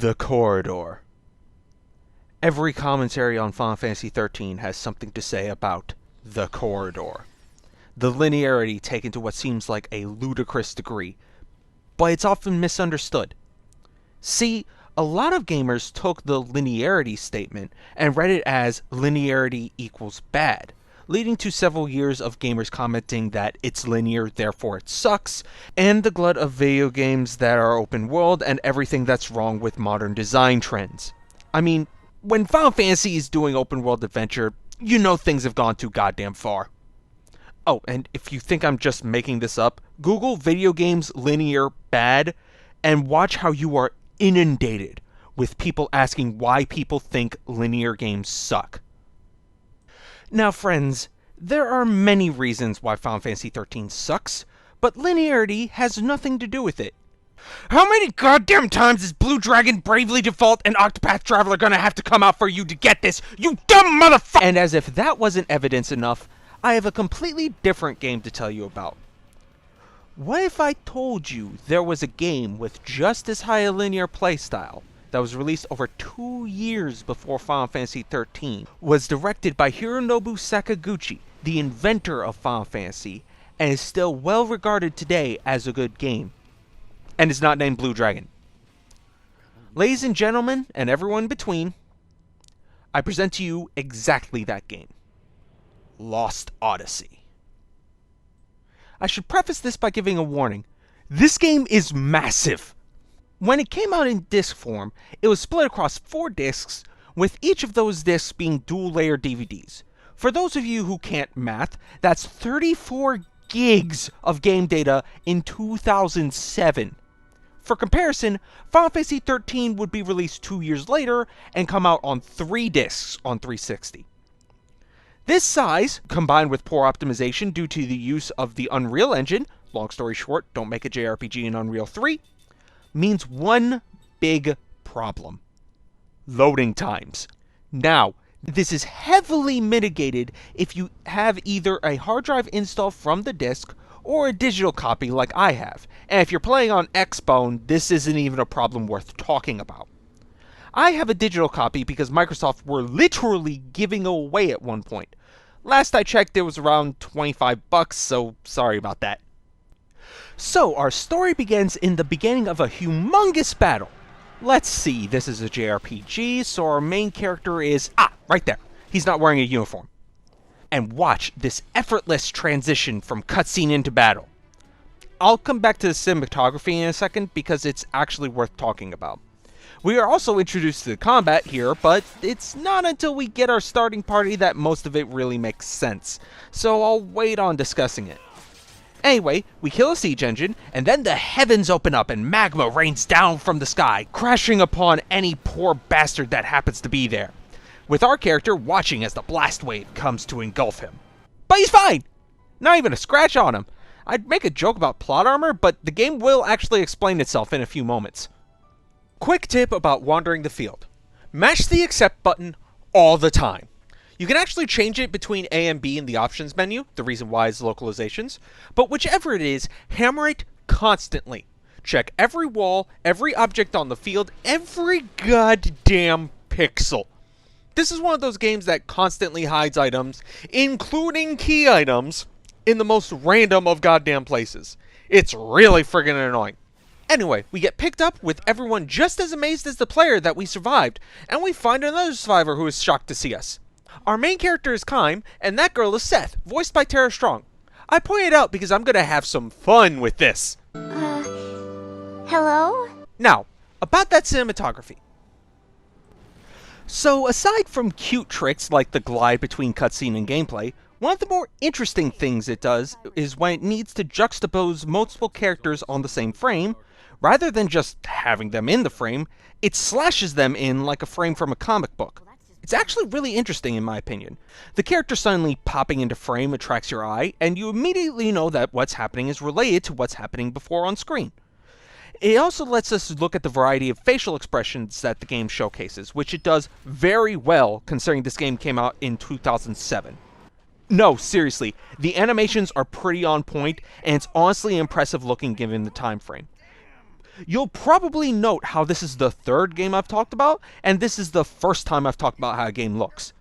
The corridor. Every commentary on Final Fantasy XIII has something to say about the corridor. The linearity taken to what seems like a ludicrous degree, but it's often misunderstood. See, a lot of gamers took the linearity statement and read it as linearity equals bad, leading to several years of gamers commenting that it's linear, therefore it sucks, and the glut of video games that are open world and everything that's wrong with modern design trends. I mean, when Final Fantasy is doing open world adventure, you know things have gone too goddamn far. Oh, and if you think I'm just making this up, Google video games linear bad and watch how you are inundated with people asking why people think linear games suck. Now friends, there are many reasons why Final Fantasy XIII sucks, but linearity has nothing to do with it. How many goddamn times is Blue Dragon, Bravely Default, and Octopath Traveler gonna have to come out for you to get this, you dumb motherfucker? And as if that wasn't evidence enough, I have a completely different game to tell you about. What if I told you there was a game with just as high a linear playstyle that was released over 2 years before Final Fantasy XIII, was directed by Hironobu Sakaguchi, the inventor of Final Fantasy, and is still well regarded today as a good game, and is not named Blue Dragon? Ladies and gentlemen, and everyone in between, I present to you exactly that game. Lost Odyssey. I should preface this by giving a warning. This game is massive. When it came out in disc form, it was split across 4 discs, with each of those discs being dual-layer DVDs. For those of you who can't math, that's 34 gigs of game data in 2007. For comparison, Final Fantasy XIII would be released 2 years later and come out on 3 discs on 360. This size, combined with poor optimization due to the use of the Unreal Engine, long story short, don't make a JRPG in Unreal 3, means one big problem: loading times. Now, this is heavily mitigated if you have either a hard drive installed from the disk or a digital copy like I have. And if you're playing on Xbone, this isn't even a problem worth talking about. I have a digital copy because Microsoft were literally giving away at one point. Last I checked, it was around $25, so sorry about that. So, our story begins in the beginning of a humongous battle. Let's see, this is a JRPG, so our main character is... right there. He's not wearing a uniform. And watch this effortless transition from cutscene into battle. I'll come back to the cinematography in a second because it's actually worth talking about. We are also introduced to the combat here, but it's not until we get our starting party that most of it really makes sense, so I'll wait on discussing it. Anyway, we kill a siege engine, and then the heavens open up and magma rains down from the sky, crashing upon any poor bastard that happens to be there, with our character watching as the blast wave comes to engulf him. But he's fine! Not even a scratch on him. I'd make a joke about plot armor, but the game will actually explain itself in a few moments. Quick tip about wandering the field. Mash the accept button all the time. You can actually change it between A and B in the options menu, the reason why is localizations, but whichever it is, hammer it constantly. Check every wall, every object on the field, every goddamn pixel. This is one of those games that constantly hides items, including key items, in the most random of goddamn places. It's really friggin' annoying. Anyway, we get picked up with everyone just as amazed as the player that we survived, and we find another survivor who is shocked to see us. Our main character is Kaim, and that girl is Seth, voiced by Tara Strong. I point it out because I'm gonna have some fun with this. Hello? Now, about that cinematography. So, aside from cute tricks like the glide between cutscene and gameplay, one of the more interesting things it does is when it needs to juxtapose multiple characters on the same frame. Rather than just having them in the frame, it slashes them in like a frame from a comic book. It's actually really interesting in my opinion. The character suddenly popping into frame attracts your eye, and you immediately know that what's happening is related to what's happening before on screen. It also lets us look at the variety of facial expressions that the game showcases, which it does very well considering this game came out in 2007. No, seriously, the animations are pretty on point, and it's honestly impressive looking given the time frame. You'll probably note how this is the third game I've talked about, and this is the first time I've talked about how a game looks.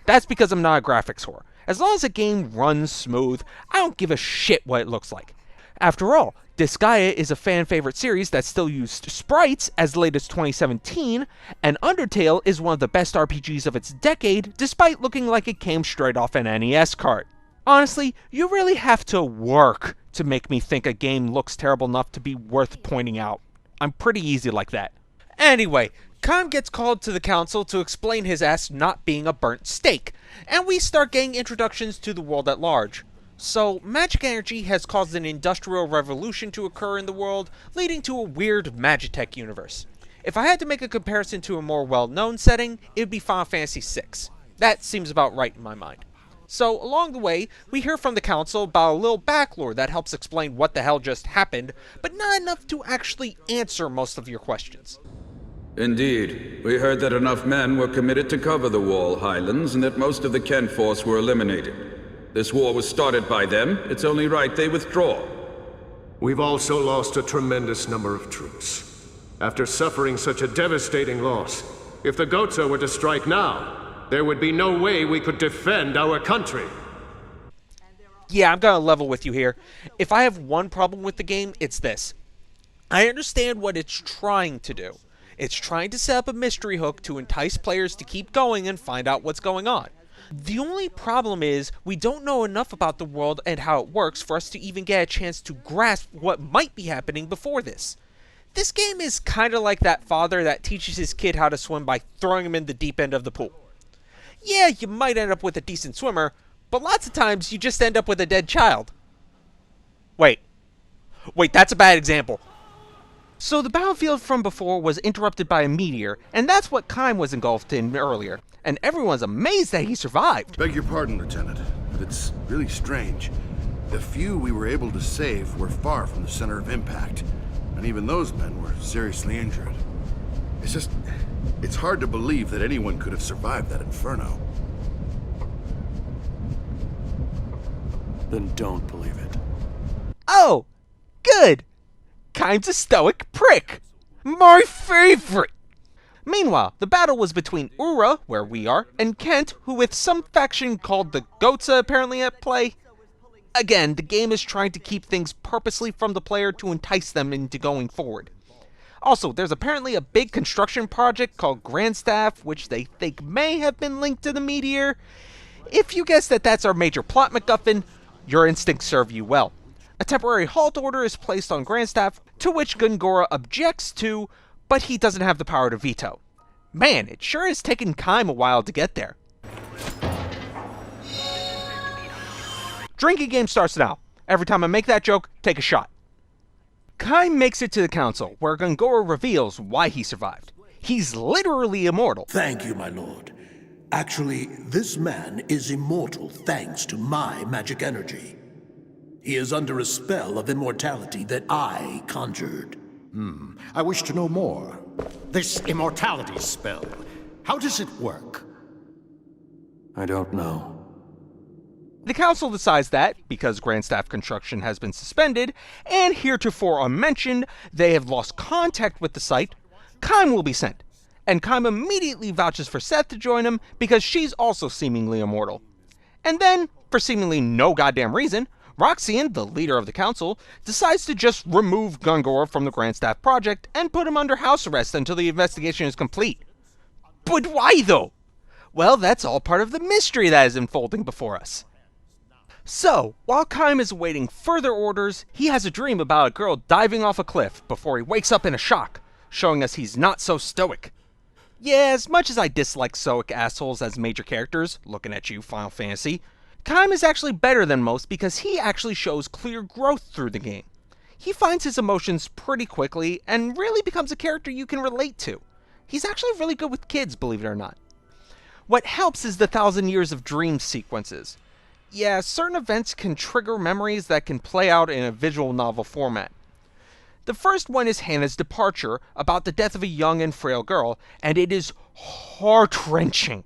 That's because I'm not a graphics whore. As long as a game runs smooth, I don't give a shit what it looks like. After all, Disgaea is a fan-favorite series that still used sprites as late as 2017, and Undertale is one of the best RPGs of its decade, despite looking like it came straight off an NES cart. Honestly, you really have to work to make me think a game looks terrible enough to be worth pointing out. I'm pretty easy like that. Anyway, Khan gets called to the council to explain his ass not being a burnt steak, and we start getting introductions to the world at large. So, magic energy has caused an industrial revolution to occur in the world, leading to a weird Magitech universe. If I had to make a comparison to a more well-known setting, it would be Final Fantasy VI. That seems about right in my mind. So, along the way, we hear from the council about a little backlore that helps explain what the hell just happened, but not enough to actually answer most of your questions. Indeed. We heard that enough men were committed to cover the Wall Highlands and that most of the Kent force were eliminated. This war was started by them. It's only right they withdraw. We've also lost a tremendous number of troops. After suffering such a devastating loss, if the Goza were to strike now, there would be no way we could defend our country. Yeah, I'm gonna level with you here. If I have one problem with the game, it's this. I understand what it's trying to do. It's trying to set up a mystery hook to entice players to keep going and find out what's going on. The only problem is, we don't know enough about the world and how it works for us to even get a chance to grasp what might be happening before this. This game is kinda like that father that teaches his kid how to swim by throwing him in the deep end of the pool. Yeah, you might end up with a decent swimmer, but lots of times you just end up with a dead child. Wait, that's a bad example. So the battlefield from before was interrupted by a meteor, and that's what Kime was engulfed in earlier. And everyone's amazed that he survived. Beg your pardon, Lieutenant, but it's really strange. The few we were able to save were far from the center of impact, and even those men were seriously injured. It's hard to believe that anyone could have survived that inferno. Then don't believe it. Oh, good. Kime's a stoic prick. My favorite. Meanwhile, the battle was between Ura, where we are, and Kent, who with some faction called the Goza apparently at play. Again, the game is trying to keep things purposely from the player to entice them into going forward. Also, there's apparently a big construction project called Grandstaff, which they think may have been linked to the meteor. If you guess that that's our major plot MacGuffin, your instincts serve you well. A temporary halt order is placed on Grandstaff, to which Gungora objects to, but he doesn't have the power to veto. Man, it sure has taken Kime a while to get there. Drinking game starts now. Every time I make that joke, take a shot. Kime makes it to the council, where Gungora reveals why he survived. He's literally immortal. Thank you, my lord. Actually, this man is immortal thanks to my magic energy. He is under a spell of immortality that I conjured. I wish to know more. This immortality spell, how does it work? I don't know. The council decides that, because Grandstaff construction has been suspended, and heretofore unmentioned, they have lost contact with the site, Kime will be sent. And Kime immediately vouches for Seth to join him, because she's also seemingly immortal. And then, for seemingly no goddamn reason, Roxian, the leader of the council, decides to just remove Gungora from the Grandstaff project and put him under house arrest until the investigation is complete. But why though? Well, that's all part of the mystery that is unfolding before us. So, while Kime is awaiting further orders, he has a dream about a girl diving off a cliff before he wakes up in a shock, showing us he's not so stoic. Yeah, as much as I dislike stoic assholes as major characters, looking at you, Final Fantasy, Kime is actually better than most because he actually shows clear growth through the game. He finds his emotions pretty quickly and really becomes a character you can relate to. He's actually really good with kids, believe it or not. What helps is the 1,000 Years of Dreams sequences. Yeah, certain events can trigger memories that can play out in a visual novel format. The first one is Hannah's departure, about the death of a young and frail girl, and it is heart-wrenching.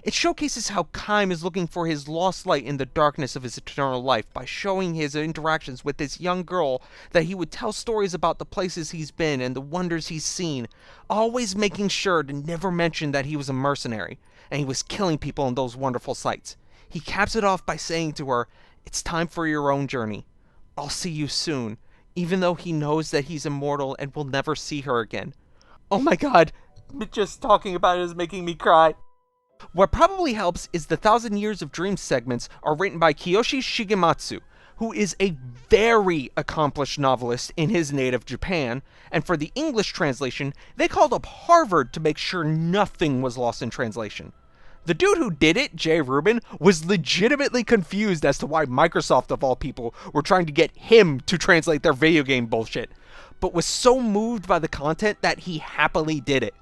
It showcases how Kaim is looking for his lost light in the darkness of his eternal life by showing his interactions with this young girl that he would tell stories about the places he's been and the wonders he's seen, always making sure to never mention that he was a mercenary and he was killing people in those wonderful sights. He caps it off by saying to her, "It's time for your own journey. I'll see you soon," even though he knows that he's immortal and will never see her again. Oh my god, just talking about it is making me cry. What probably helps is the 1,000 Years of Dreams segments are written by Kiyoshi Shigematsu, who is a very accomplished novelist in his native Japan, and for the English translation, they called up Harvard to make sure nothing was lost in translation. The dude who did it, Jay Rubin, was legitimately confused as to why Microsoft, of all people, were trying to get him to translate their video game bullshit, but was so moved by the content that he happily did it.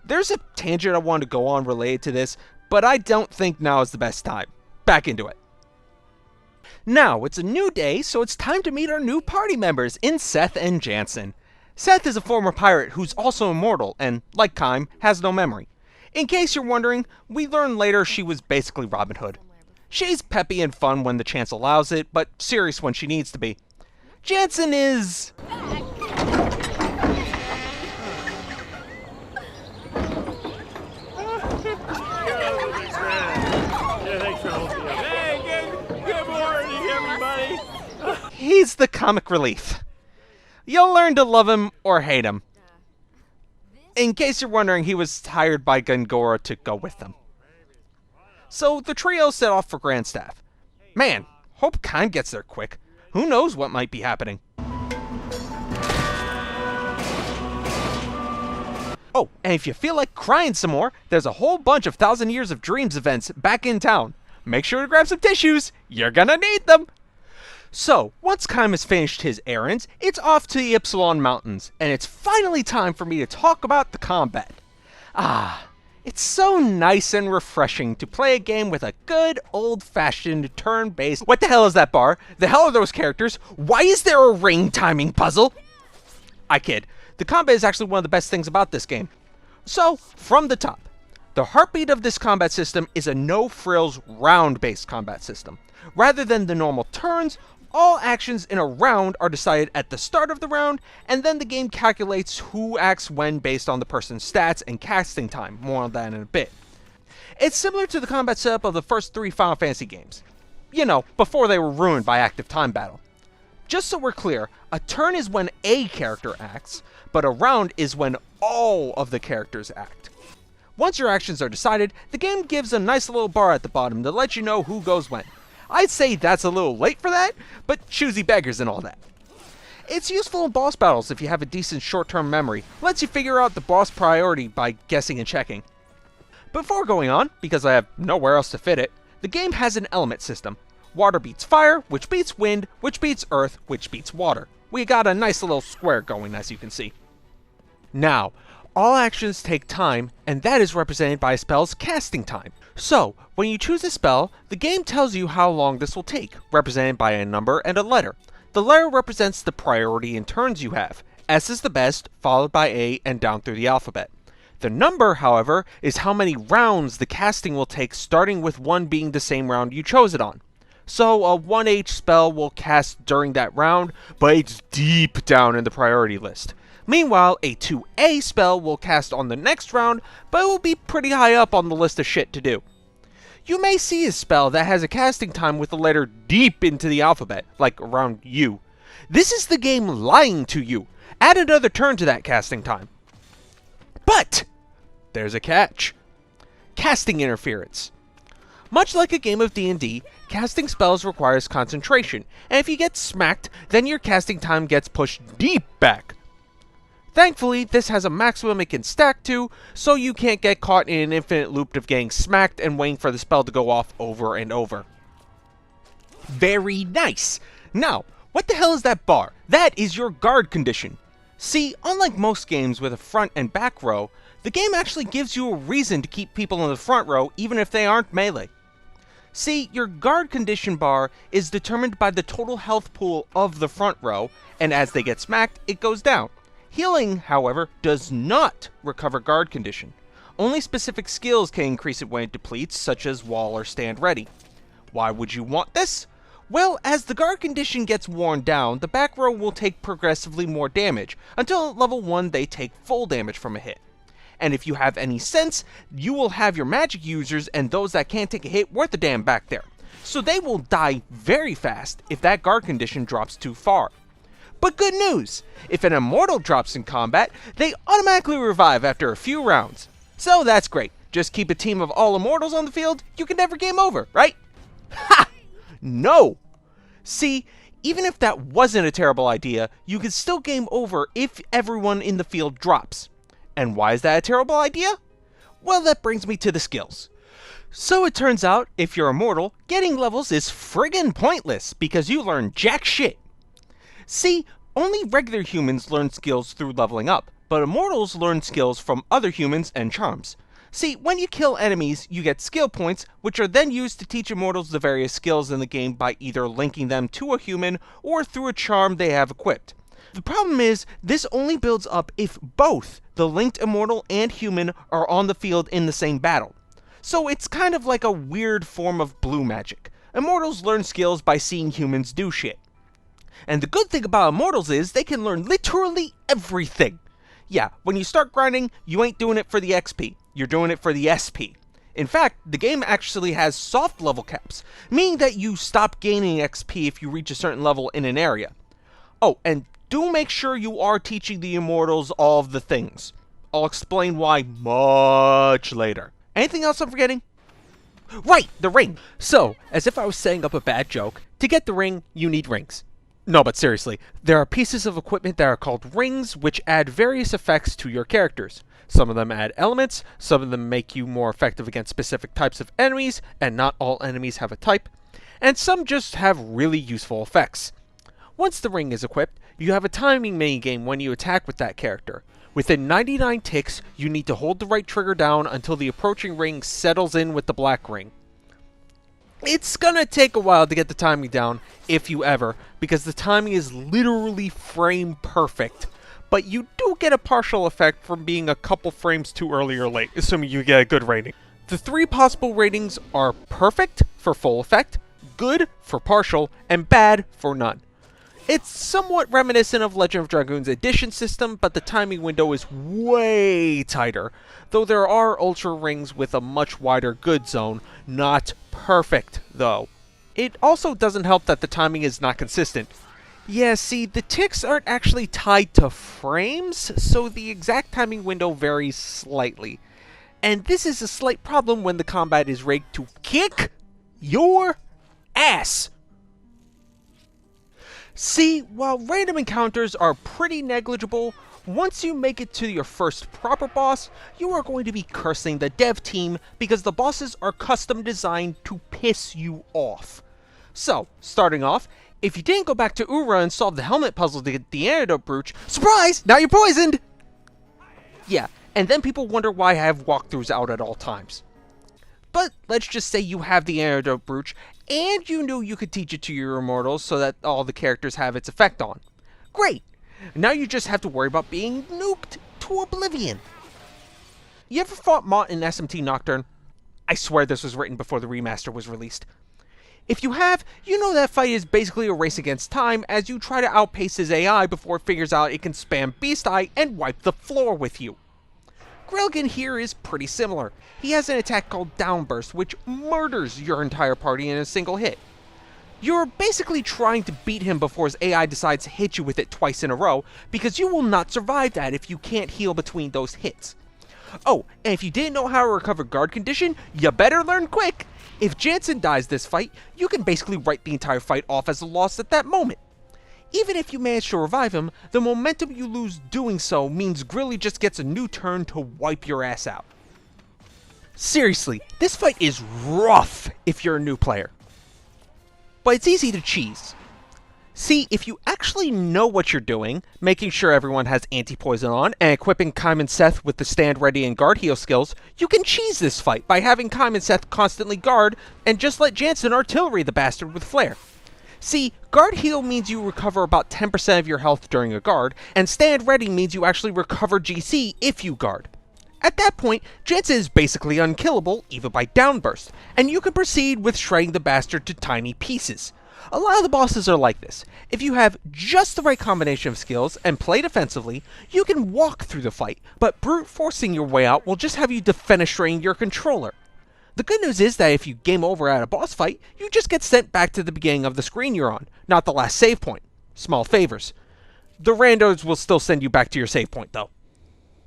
There's a tangent I want to go on related to this, but I don't think now is the best time. Back into it. Now, it's a new day, so it's time to meet our new party members in Seth and Jansen. Seth is a former pirate who's also immortal and, like Kaim, has no memory. In case you're wondering, we learn later she was basically Robin Hood. She's peppy and fun when the chance allows it, but serious when she needs to be. Jansen is... he's the comic relief. You'll learn to love him or hate him. In case you're wondering, he was hired by Gungora to go with them. So the trio set off for Grandstaff. Man, hope Kaim gets there quick. Who knows what might be happening. Oh, and if you feel like crying some more, there's a whole bunch of 1,000 Years of Dreams events back in town. Make sure to grab some tissues. You're gonna need them. So, once Kaim has finished his errands, it's off to the Ypsilon Mountains, and it's finally time for me to talk about the combat. It's so nice and refreshing to play a game with a good old-fashioned turn-based... What the hell is that bar? The hell are those characters? Why is there a ring timing puzzle? I kid. The combat is actually one of the best things about this game. So, from the top, the heartbeat of this combat system is a no-frills round-based combat system. Rather than the normal turns, all actions in a round are decided at the start of the round, and then the game calculates who acts when based on the person's stats and casting time. More on that in a bit. It's similar to the combat setup of the first 3 Final Fantasy games. You know, before they were ruined by active time battle. Just so we're clear, a turn is when a character acts, but a round is when all of the characters act. Once your actions are decided, the game gives a nice little bar at the bottom to let you know who goes when. I'd say that's a little late for that, but choosy beggars and all that. It's useful in boss battles if you have a decent short-term memory. Lets you figure out the boss priority by guessing and checking. Before going on, because I have nowhere else to fit it, the game has an element system. Water beats fire, which beats wind, which beats earth, which beats water. We got a nice little square going, as you can see. Now, all actions take time, and that is represented by a spell's casting time. So, when you choose a spell, the game tells you how long this will take, represented by a number and a letter. The letter represents the priority in turns you have. S is the best, followed by A and down through the alphabet. The number, however, is how many rounds the casting will take, starting with 1 being the same round you chose it on. So, a 1H spell will cast during that round, but it's deep down in the priority list. Meanwhile, a 2A spell will cast on the next round, but it will be pretty high up on the list of shit to do. You may see a spell that has a casting time with the letter deep into the alphabet, like around U. This is the game lying to you. Add another turn to that casting time. But there's a catch. Casting interference. Much like a game of D&D, casting spells requires concentration, and if you get smacked, then your casting time gets pushed deep back. Thankfully, this has a maximum it can stack to, so you can't get caught in an infinite loop of getting smacked and waiting for the spell to go off over and over. Very nice! Now, what the hell is that bar? That is your guard condition. See, unlike most games with a front and back row, the game actually gives you a reason to keep people in the front row even if they aren't melee. See, your guard condition bar is determined by the total health pool of the front row, and as they get smacked, it goes down. Healing, however, does not recover guard condition. only specific skills can increase it when it depletes, such as wall or stand ready. Why would you want this? Well, as the guard condition gets worn down, the back row will take progressively more damage, until at level 1 they take full damage from a hit. And if you have any sense, you will have your magic users and those that can't take a hit worth a damn back there. So they will die very fast if that guard condition drops too far. But good news! If an immortal drops in combat, they automatically revive after a few rounds. So that's great. Just keep a team of all immortals on the field, you can never game over, right? Ha! No! See, even if that wasn't a terrible idea, you could still game over if everyone in the field drops. And why is that a terrible idea? Well, that brings me to the skills. So it turns out, if you're immortal, getting levels is friggin' pointless because you learn jack shit. See, only regular humans learn skills through leveling up, but immortals learn skills from other humans and charms. See, when you kill enemies, you get skill points, which are then used to teach immortals the various skills in the game by either linking them to a human or through a charm they have equipped. The problem is, this only builds up if both the linked immortal and human are on the field in the same battle. So it's kind of like a weird form of blue magic. Immortals learn skills by seeing humans do shit. And the good thing about immortals is they can learn literally everything. Yeah, when you start grinding, you ain't doing it for the XP. You're doing it for the SP. In fact, the game actually has soft level caps, meaning that you stop gaining XP if you reach a certain level in an area. Oh, and do make sure you are teaching the immortals all of the things. I'll explain why much later. Anything else I'm forgetting? Right, the ring! So, as if I was setting up a bad joke, to get the ring, you need rings. No, but seriously, there are pieces of equipment that are called rings, which add various effects to your characters. Some of them add elements, some of them make you more effective against specific types of enemies, and not all enemies have a type, and some just have really useful effects. Once the ring is equipped, you have a timing minigame when you attack with that character. Within 99 ticks, you need to hold the right trigger down until the approaching ring settles in with the black ring. It's gonna take a while to get the timing down, if you ever, because the timing is literally frame perfect. But you do get a partial effect from being a couple frames too early or late, assuming you get a good rating. The 3 possible ratings are perfect for full effect, good for partial, and bad for none. It's somewhat reminiscent of Legend of Dragoon's Edition system, but the timing window is way tighter, though there are Ultra Rings with a much wider good zone, not perfect though. It also doesn't help that the timing is not consistent. Yeah, see, the ticks aren't actually tied to frames, so the exact timing window varies slightly. And this is a slight problem when the combat is rigged to kick your ass! See, while random encounters are pretty negligible, once you make it to your first proper boss, you are going to be cursing the dev team because the bosses are custom designed to piss you off. So, starting off, if you didn't go back to Ura and solve the helmet puzzle to get the antidote brooch, surprise! Now you're poisoned! Yeah, and then people wonder why I have walkthroughs out at all times. But let's just say you have the antidote brooch, and you knew you could teach it to your immortals so that all the characters have its effect on. Great! Now you just have to worry about being nuked to oblivion. You ever fought Mott in SMT Nocturne? I swear this was written before the remaster was released. If you have, you know that fight is basically a race against time as you try to outpace his AI before it figures out it can spam Beast Eye and wipe the floor with you. Grelgan here is pretty similar. He has an attack called Downburst, which murders your entire party in a single hit. You're basically trying to beat him before his AI decides to hit you with it twice in a row, because you will not survive that if you can't heal between those hits. Oh, and if you didn't know how to recover guard condition, you better learn quick! If Jansen dies this fight, you can basically write the entire fight off as a loss at that moment. Even if you manage to revive him, the momentum you lose doing so means Grilly just gets a new turn to wipe your ass out. Seriously, this fight is rough if you're a new player. But it's easy to cheese. See, if you actually know what you're doing, making sure everyone has anti-poison on, and equipping Kaim and Seth with the stand ready and guard heal skills, you can cheese this fight by having Kaim and Seth constantly guard, and just let Jansen artillery the bastard with flare. See, guard heal means you recover about 10% of your health during a guard, and stand ready means you actually recover GC if you guard. At that point, Jansen is basically unkillable, even by downburst, and you can proceed with shredding the bastard to tiny pieces. A lot of the bosses are like this. If you have just the right combination of skills and play defensively, you can walk through the fight, but brute forcing your way out will just have you defenestrating your controller. The good news is that if you game over at a boss fight, you just get sent back to the beginning of the screen you're on, not the last save point. Small favors. The randos will still send you back to your save point though.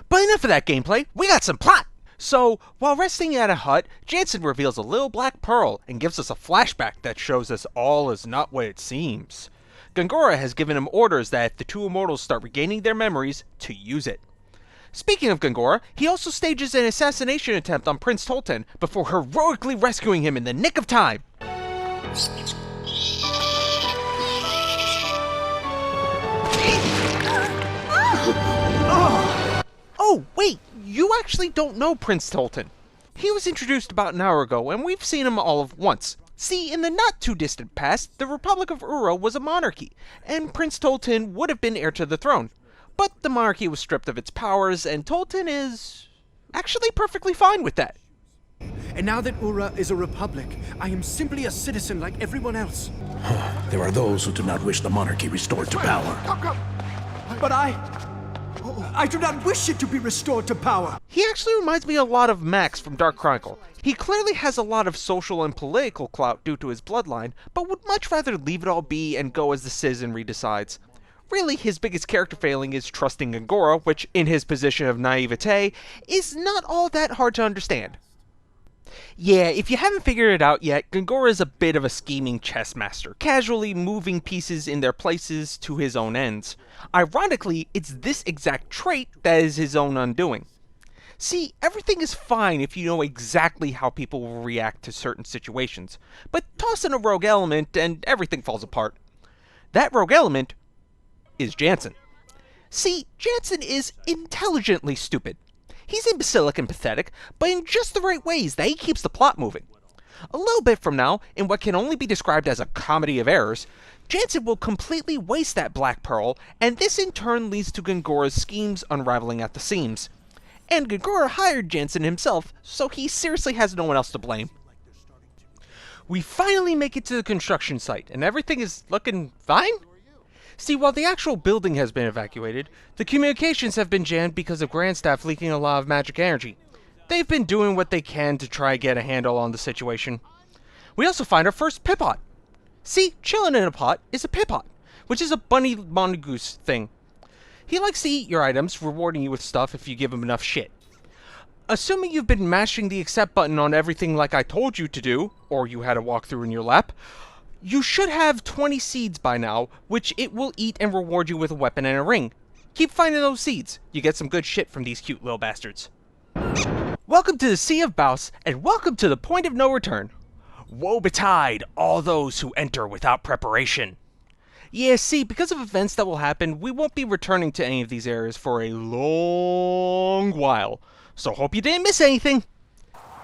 But enough of that gameplay, we got some plot! So, while resting at a hut, Jansen reveals a little black pearl and gives us a flashback that shows us all is not what it seems. Gongora has given him orders that if the two immortals start regaining their memories, to use it. Speaking of Gongora, he also stages an assassination attempt on Prince Tolton before heroically rescuing him in the nick of time. Oh, wait, you actually don't know Prince Tolton. He was introduced about an hour ago, and we've seen him all of once. See, in the not-too-distant past, the Republic of Ura was a monarchy, and Prince Tolton would have been heir to the throne. But the monarchy was stripped of its powers, and Tolton is actually perfectly fine with that. And now that Ura is a republic, I am simply a citizen like everyone else. There are those who do not wish the monarchy restored to power. But I do not wish it to be restored to power. He actually reminds me a lot of Max from Dark Chronicle. He clearly has a lot of social and political clout due to his bloodline, but would much rather leave it all be and go as the citizenry decides. Really, his biggest character failing is trusting Gongora, which, in his position of naivete, is not all that hard to understand. Yeah, if you haven't figured it out yet, Gongora is a bit of a scheming chess master, casually moving pieces in their places to his own ends. Ironically, it's this exact trait that is his own undoing. See, everything is fine if you know exactly how people will react to certain situations, but toss in a rogue element and everything falls apart. That rogue element is Jansen. See, Jansen is intelligently stupid. He's imbecilic and pathetic, but in just the right ways that he keeps the plot moving. A little bit from now, in what can only be described as a comedy of errors, Jansen will completely waste that black pearl, and this in turn leads to Gongora's schemes unraveling at the seams. And Gongora hired Jansen himself, so he seriously has no one else to blame. We finally make it to the construction site, and everything is looking fine? See, while the actual building has been evacuated, the communications have been jammed because of Grand Staff leaking a lot of magic energy. They've been doing what they can to try and get a handle on the situation. We also find our first Pipot. See, chilling in a pot is a Pipot, which is a bunny mongoose thing. He likes to eat your items, rewarding you with stuff if you give him enough shit. Assuming you've been mashing the accept button on everything like I told you to do, or you had a walkthrough in your lap, you should have 20 seeds by now, which it will eat and reward you with a weapon and a ring. Keep finding those seeds. You get some good shit from these cute little bastards. Welcome to the Sea of Baus, and welcome to the point of no return. Woe betide all those who enter without preparation. Yeah, see, because of events that will happen, we won't be returning to any of these areas for a long while. So hope you didn't miss anything.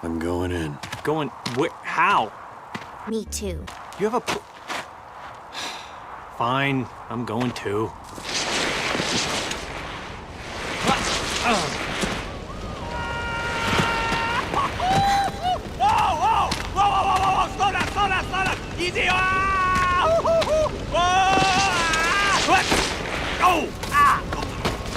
I'm going in. Going where? How? Me too. You have a Fine, I'm going too. Whoa! Slow down! Easy!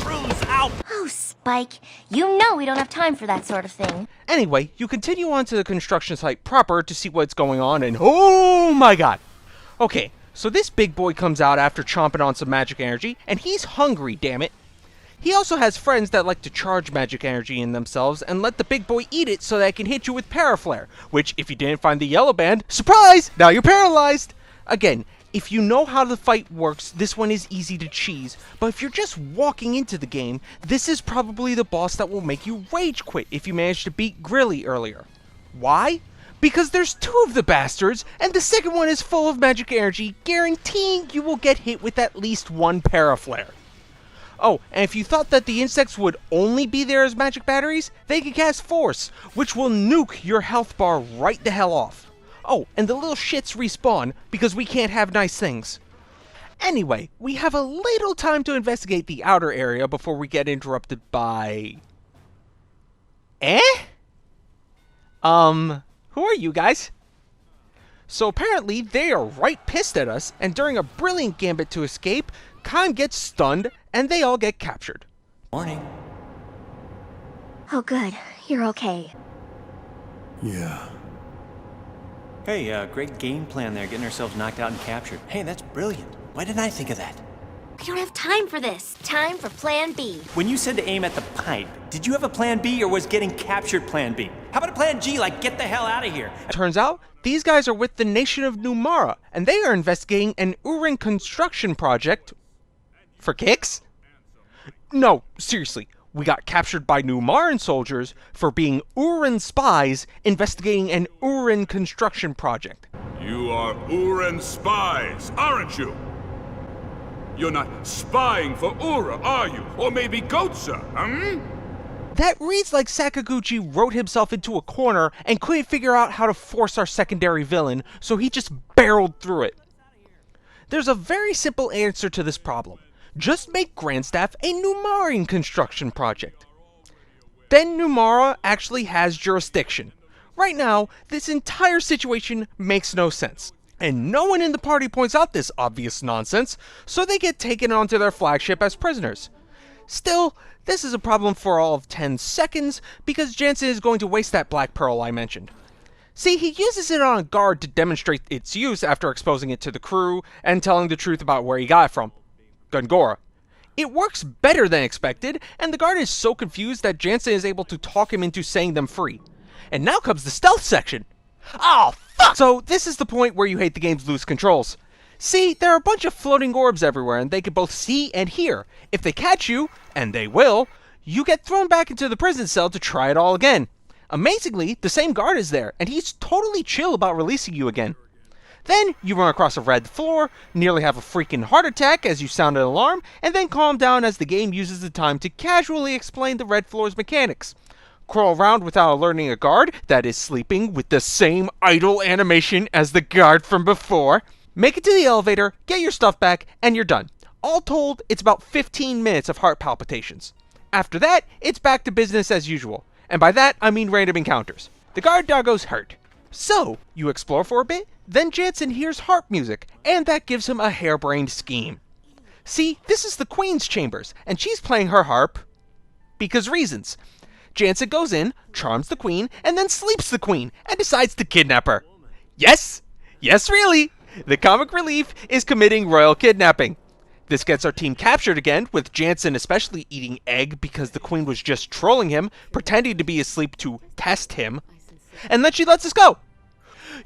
Bruise! Ow! Oh, Spike, you know we don't have time for that sort of thing. Anyway, you continue on to the construction site proper to see what's going on, and oh my god! Okay, so this big boy comes out after chomping on some magic energy, and he's hungry, damn it. He also has friends that like to charge magic energy in themselves and let the big boy eat it so that it can hit you with Paraflare, which, if you didn't find the yellow band, surprise! Now you're paralyzed! Again, if you know how the fight works, this one is easy to cheese, but if you're just walking into the game, this is probably the boss that will make you rage quit if you manage to beat Grilly earlier. Why? Because there's two of the bastards, and the second one is full of magic energy, guaranteeing you will get hit with at least one Paraflare. Oh, and if you thought that the insects would only be there as magic batteries, they can cast Force, which will nuke your health bar right the hell off. Oh, and the little shits respawn, because we can't have nice things. Anyway, we have a little time to investigate the outer area before we get interrupted by Eh? Who are you guys? So apparently they are right pissed at us, and during a brilliant gambit to escape, Khan gets stunned, and they all get captured. Morning. Oh, good. You're okay. Yeah. Hey, great game plan there, getting ourselves knocked out and captured. Hey, that's brilliant. Why didn't I think of that? I don't have time for this. Time for Plan B. When you said to aim at the pipe, did you have a plan B or was getting captured plan B? How about a plan G, like get the hell out of here? Turns out, these guys are with the nation of Numara, and they are investigating an Uran construction project. For kicks? No, seriously. We got captured by Numaran soldiers for being Uran spies investigating an Uran construction project. You are Uran spies, aren't you? You're not spying for Ura, are you? Or maybe Gotsa, That reads like Sakaguchi wrote himself into a corner and couldn't figure out how to force our secondary villain, so he just barreled through it. There's a very simple answer to this problem. Just make Grandstaff a Numaran construction project. Then Numara actually has jurisdiction. Right now, this entire situation makes no sense. And no one in the party points out this obvious nonsense, so they get taken onto their flagship as prisoners. Still, this is a problem for all of 10 seconds, because Jansen is going to waste that black pearl I mentioned. See, he uses it on a guard to demonstrate its use after exposing it to the crew and telling the truth about where he got it from. Gungora. It works better than expected, and the guard is so confused that Jansen is able to talk him into setting them free. And now comes the stealth section. Oh, fuck! So this is the point where you hate the game's loose controls. See, there are a bunch of floating orbs everywhere, and they can both see and hear. If they catch you, and they will, you get thrown back into the prison cell to try it all again. Amazingly, the same guard is there, and he's totally chill about releasing you again. Then you run across a red floor, nearly have a freaking heart attack as you sound an alarm, and then calm down as the game uses the time to casually explain the red floor's mechanics. Crawl around without alerting a guard that is sleeping with the same idle animation as the guard from before. Make it to the elevator, get your stuff back, and you're done. All told, it's about 15 minutes of heart palpitations. After that, it's back to business as usual. And by that, I mean random encounters. The guard doggo's hurt. So, you explore for a bit, then Jansen hears harp music, and that gives him a harebrained scheme. See, this is the Queen's chambers, and she's playing her harp because reasons. Jansen goes in, charms the Queen, and then sleeps the Queen, and decides to kidnap her. Yes! Yes, really! The comic relief is committing royal kidnapping. This gets our team captured again, with Jansen especially eating egg because the Queen was just trolling him, pretending to be asleep to test him. And then she lets us go.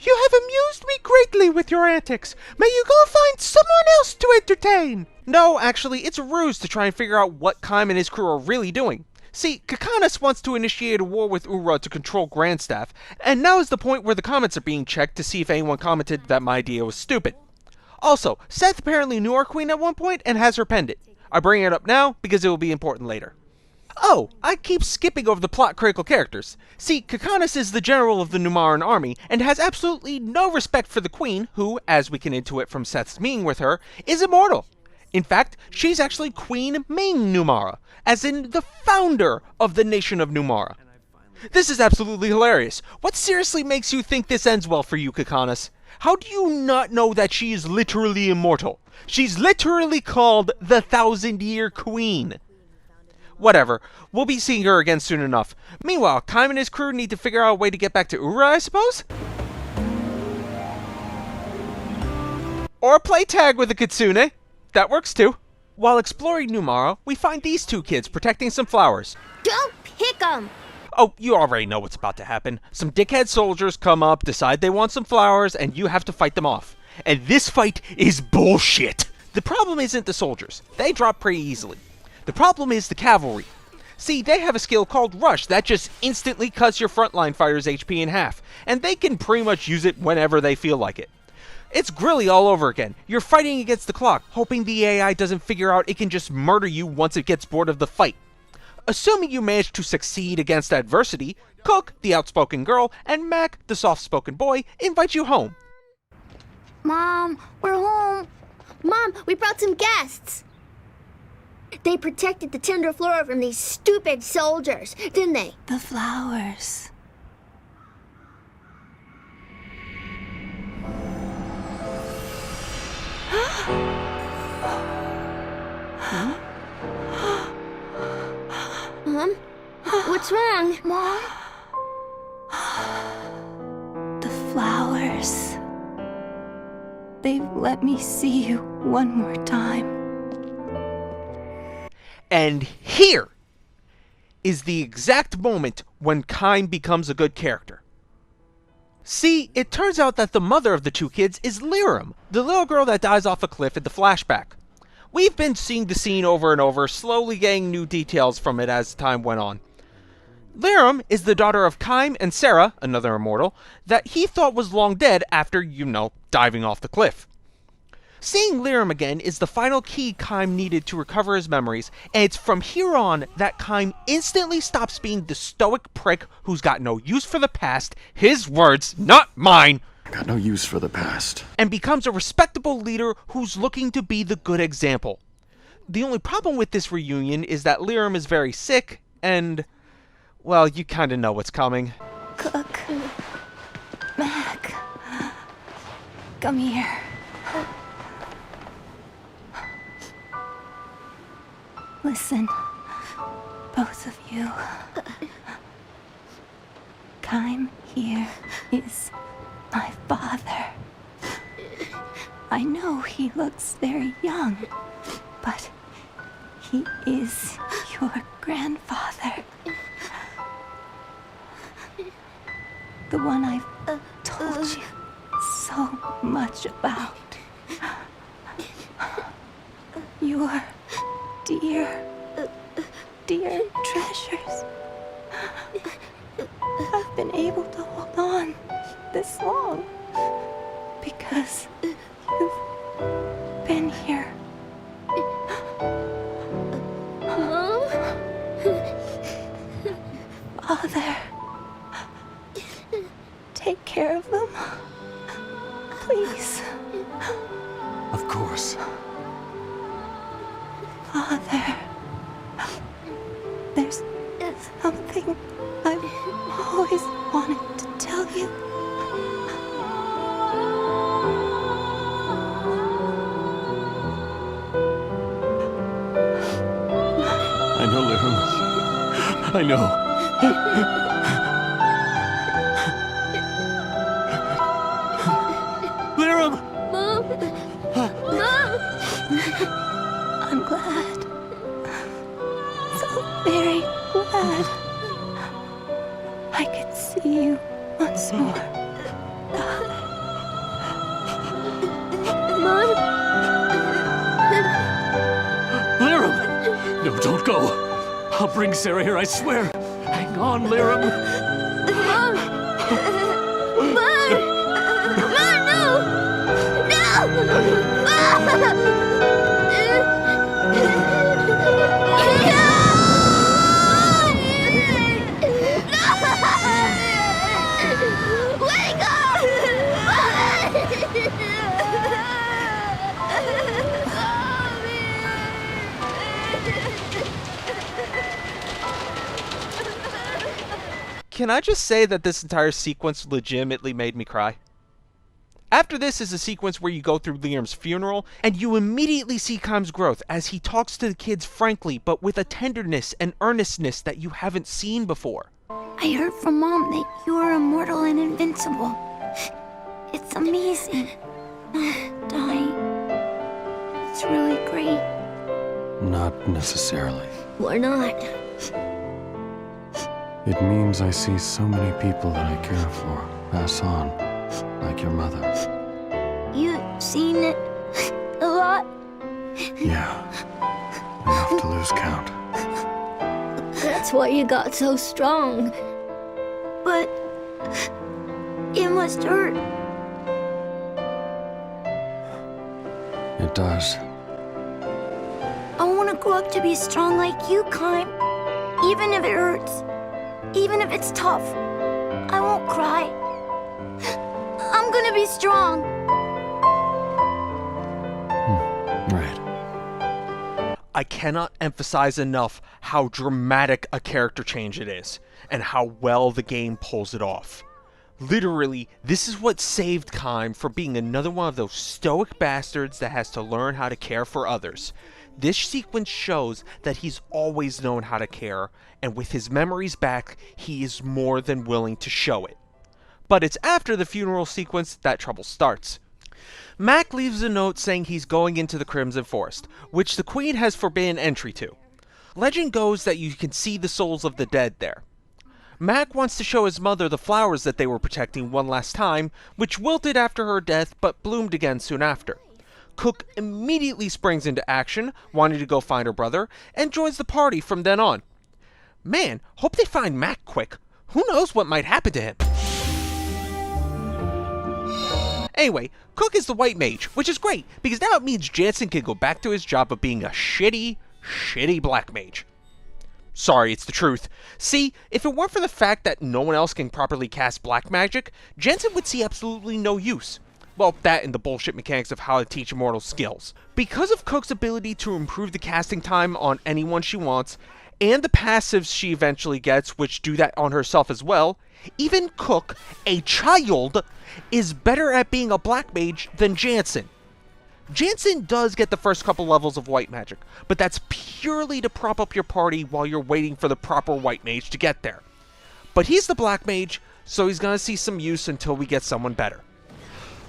You have amused me greatly with your antics. May you go find someone else to entertain. No, actually, it's a ruse to try and figure out what Kaim and his crew are really doing. See, Kakanas wants to initiate a war with Ura to control Grandstaff, and now is the point where the comments are being checked to see if anyone commented that my idea was stupid. Also, Seth apparently knew our Queen at one point and has her pendant. I bring it up now because it will be important later. Oh, I keep skipping over the plot-critical characters. See, Kakanas is the general of the Numaran army, and has absolutely no respect for the Queen, who, as we can intuit from Seth's meeting with her, is immortal. In fact, she's actually Queen Ming Numara, as in the founder of the nation of Numara. This is absolutely hilarious. What seriously makes you think this ends well for you, Kakanas? How do you not know that she is literally immortal? She's literally called the 1,000-Year Queen. Whatever, we'll be seeing her again soon enough. Meanwhile, Kaim and his crew need to figure out a way to get back to Ura, I suppose? Or play tag with the Kitsune. That works too. While exploring Numara, we find these two kids protecting some flowers. Don't pick 'em! Oh, you already know what's about to happen. Some dickhead soldiers come up, decide they want some flowers, and you have to fight them off. And this fight is bullshit! The problem isn't the soldiers. They drop pretty easily. The problem is the cavalry. See, they have a skill called Rush that just instantly cuts your frontline fighters' HP in half, and they can pretty much use it whenever they feel like it. It's Grilly all over again. You're fighting against the clock, hoping the AI doesn't figure out it can just murder you once it gets bored of the fight. Assuming you manage to succeed against adversity, Cook, the outspoken girl, and Mac, the soft-spoken boy, invite you home. Mom, we're home. Mom, we brought some guests. They protected the tundra flora from these stupid soldiers, didn't they? The flowers. Mom? What's wrong? Mom? The flowers. They've let me see you one more time. And here is the exact moment when Kime becomes a good character. See, it turns out that the mother of the two kids is Liram, the little girl that dies off a cliff in the flashback. We've been seeing the scene over and over, slowly getting new details from it as time went on. Liram is the daughter of Kime and Sarah, another immortal, that he thought was long dead after, diving off the cliff. Seeing Liram again is the final key Kime needed to recover his memories, and it's from here on that Kime instantly stops being the stoic prick who's got no use for the past, his words, not mine, got no use for the past, and becomes a respectable leader who's looking to be the good example. The only problem with this reunion is that Liram is very sick, and, well, you kinda know what's coming. Cook. Mac. Come here. Listen, both of you. Kime here is my father. I know he looks very young, but he is your grandfather. The one I've told you so much about. Your dear treasures. I've been able to hold on this long because you've been here. Mom? Father, take care of them. Please. of course. Father, there's something I've always wanted to tell you. I know, Liram. I know. Liram! Mom? Mom? I'm glad. So very glad. I could see you once more. Mom? Liram! No, don't go. I'll bring Sarah here, I swear. Hang on, Liram. Mom! Mom! Mom, no! No! Can I just say that this entire sequence legitimately made me cry? After this is a sequence where you go through Liam's funeral, and you immediately see Kime's growth as he talks to the kids frankly, but with a tenderness and earnestness that you haven't seen before. I heard from Mom that you are immortal and invincible. It's amazing. Dying. It's really great. Not necessarily. Why not? It means I see so many people that I care for pass on, like your mother. You seen it a lot? Yeah, enough to lose count. That's why you got so strong. But it must hurt. It does. I want to grow up to be strong like you, Kime. Even if it hurts. Even if it's tough. I won't cry. I'm gonna be strong. Right. I cannot emphasize enough how dramatic a character change it is, and how well the game pulls it off. Literally, this is what saved Kime from being another one of those stoic bastards that has to learn how to care for others. This sequence shows that he's always known how to care, and with his memories back, he is more than willing to show it. But it's after the funeral sequence that trouble starts. Mac leaves a note saying he's going into the Crimson Forest, which the Queen has forbidden entry to. Legend goes that you can see the souls of the dead there. Mac wants to show his mother the flowers that they were protecting one last time, which wilted after her death but bloomed again soon after. Cook immediately springs into action, wanting to go find her brother, and joins the party from then on. Man, hope they find Mac quick. Who knows what might happen to him? Anyway, Cook is the white mage, which is great, because now it means Jansen can go back to his job of being a shitty black mage. Sorry, it's the truth. See, if it weren't for the fact that no one else can properly cast black magic, Jansen would see absolutely no use. Well, that and the bullshit mechanics of how to teach immortals skills. Because of Cook's ability to improve the casting time on anyone she wants, and the passives she eventually gets, which do that on herself as well, even Cook, a child, is better at being a black mage than Jansen. Jansen does get the first couple levels of white magic, but that's purely to prop up your party while you're waiting for the proper white mage to get there. But he's the black mage, so he's gonna see some use until we get someone better.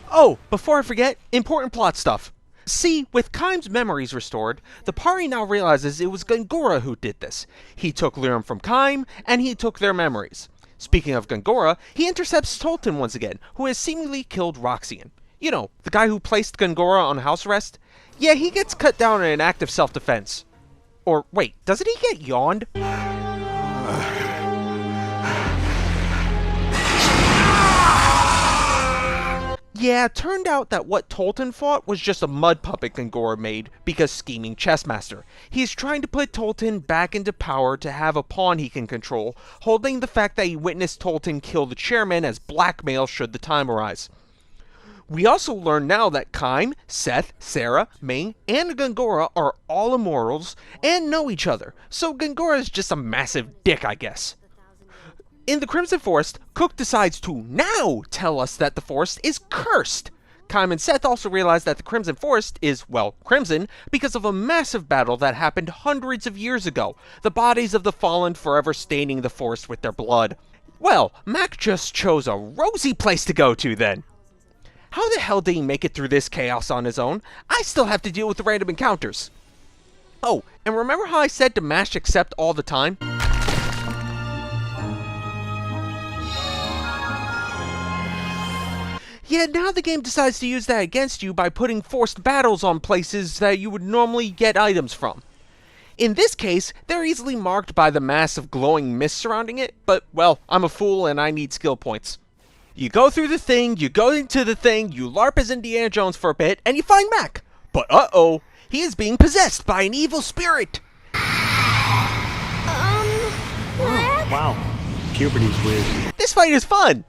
Oh, before I forget, important plot stuff. See, with Kime's memories restored, the party now realizes it was Gungora who did this. He took Lyrum from Kime, and he took their memories. Speaking of Gungora, he intercepts Tolton once again, who has seemingly killed Roxian. You know, the guy who placed Gungora on house arrest? Yeah, he gets cut down in an act of self-defense. Or, wait, doesn't he get yawned? Yeah, it turned out that what Tolton fought was just a mud puppet Gungora made because scheming chessmaster. He's trying to put Tolton back into power to have a pawn he can control, holding the fact that he witnessed Tolton kill the chairman as blackmail should the time arise. We also learn now that Kime, Seth, Sarah, Ming, and Gungora are all immortals and know each other, so Gungora is just a massive dick, I guess. In the Crimson Forest, Cook decides to now tell us that the forest is cursed. Kime and Seth also realize that the Crimson Forest is, well, crimson because of a massive battle that happened hundreds of years ago, the bodies of the fallen forever staining the forest with their blood. Well, Mac just chose a rosy place to go to then. How the hell did he make it through this chaos on his own? I still have to deal with the random encounters. Oh, and remember how I said to mash accept all the time? Yeah, now the game decides to use that against you by putting forced battles on places that you would normally get items from. In this case, they're easily marked by the mass of glowing mist surrounding it, but, well, I'm a fool and I need skill points. You go through the thing, you go into the thing, you LARP as Indiana Jones for a bit, and you find Mac. But uh-oh, he is being possessed by an evil spirit. Mac? Wow, puberty's weird. This fight is fun.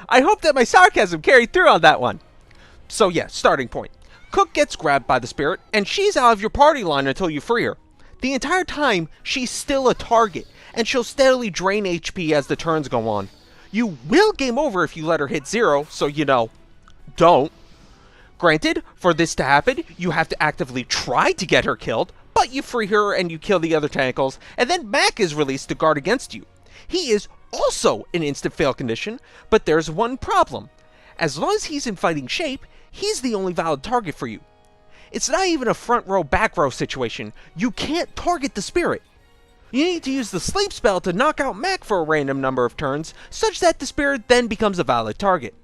I hope that my sarcasm carried through on that one. So yeah, starting point. Cook gets grabbed by the spirit, and she's out of your party line until you free her. The entire time, she's still a target, and she'll steadily drain HP as the turns go on. You will game over if you let her hit 0, so you know, don't. Granted, for this to happen, you have to actively try to get her killed, but you free her and you kill the other tentacles, and then Mac is released to guard against you. He is also an instant fail condition, but there's one problem. As long as he's in fighting shape, he's the only valid target for you. It's not even a front row back row situation. You can't target the spirit. You need to use the sleep spell to knock out Mac for a random number of turns, such that the spirit then becomes a valid target.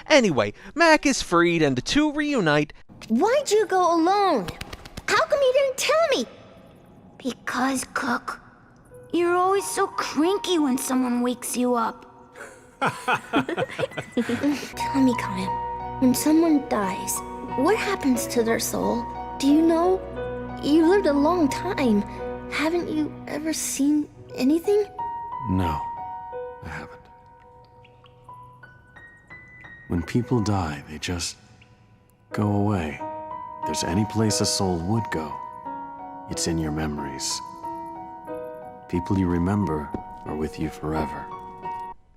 Anyway, Mac is freed and the two reunite. Why'd you go alone? How come you didn't tell me? Because, Cook, you're always so cranky when someone wakes you up. Tell me, Kyle, when someone dies, what happens to their soul? Do you know? You lived a long time. Haven't you ever seen anything? No, I haven't. When people die, they just go away. If there's any place a soul would go, It's in your memories. People you remember are with you forever.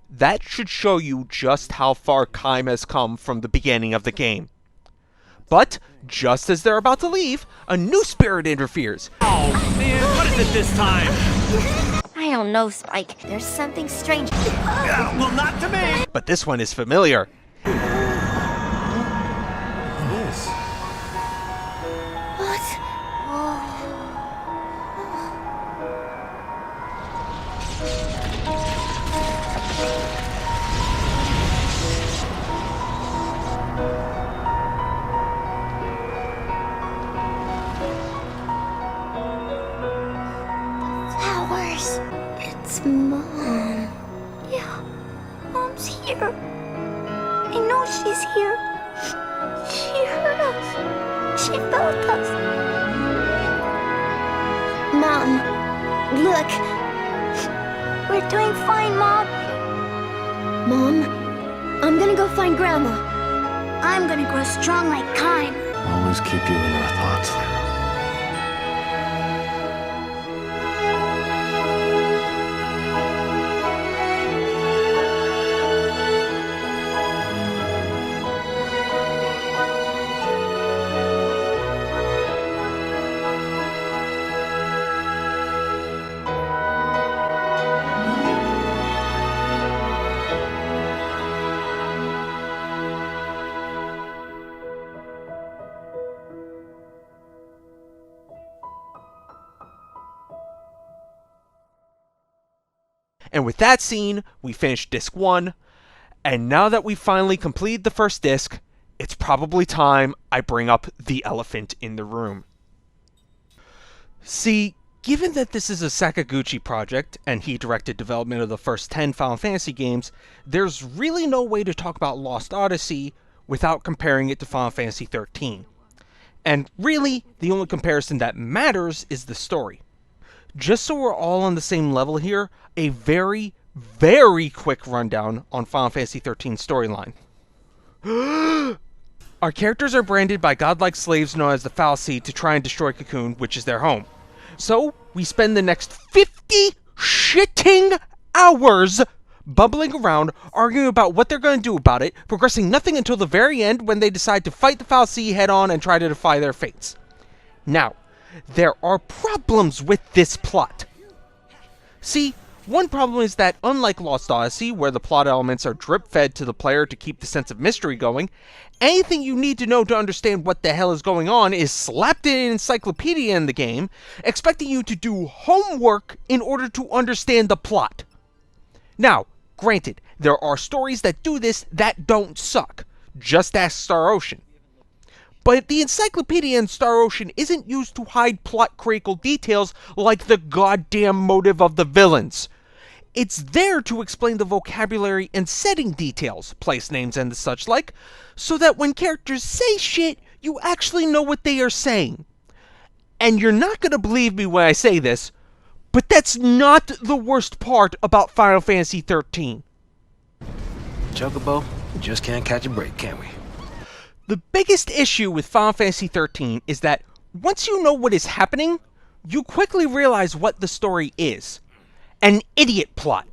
That should show you just how far Kaim has come from the beginning of the game. But, just as they're about to leave, a new spirit interferes. Oh, man, what is it this time? I don't know, Spike. There's something strange. Well, not to me. But this one is familiar. Yes. What? Flowers. It's Mom. Yeah, Mom's here. I know she's here. She heard us. She felt us. Mom, look. We're doing fine, Mom. Mom, I'm gonna go find Grandma. I'm gonna grow strong like Kaim. Always keep you in our thoughts, Lyra. And with that scene, we finished disc 1, and now that we finally completed the first disc, it's probably time I bring up the elephant in the room. See, given that this is a Sakaguchi project, and he directed development of the first 10 Final Fantasy games, there's really no way to talk about Lost Odyssey without comparing it to Final Fantasy XIII. And really, the only comparison that matters is the story. Just so we're all on the same level here, a very, very quick rundown on Final Fantasy XIII's storyline. Our characters are branded by godlike slaves known as the Fal'Cie to try and destroy Cocoon, which is their home. So, we spend the next 50 shitting hours bubbling around, arguing about what they're going to do about it, progressing nothing until the very end when they decide to fight the Fal'Cie head-on and try to defy their fates. Now, there are problems with this plot. See, one problem is that unlike Lost Odyssey, where the plot elements are drip-fed to the player to keep the sense of mystery going, anything you need to know to understand what the hell is going on is slapped in an encyclopedia in the game, expecting you to do homework in order to understand the plot. Now, granted, there are stories that do this that don't suck. Just ask Star Ocean. But the encyclopedia in Star Ocean isn't used to hide plot critical details like the goddamn motive of the villains. It's there to explain the vocabulary and setting details, place names and the such like, so that when characters say shit, you actually know what they are saying. And you're not gonna believe me when I say this, but that's not the worst part about Final Fantasy XIII. Chocobo, we just can't catch a break, can we? The biggest issue with Final Fantasy XIII is that once you know what is happening, you quickly realize what the story is. An idiot plot.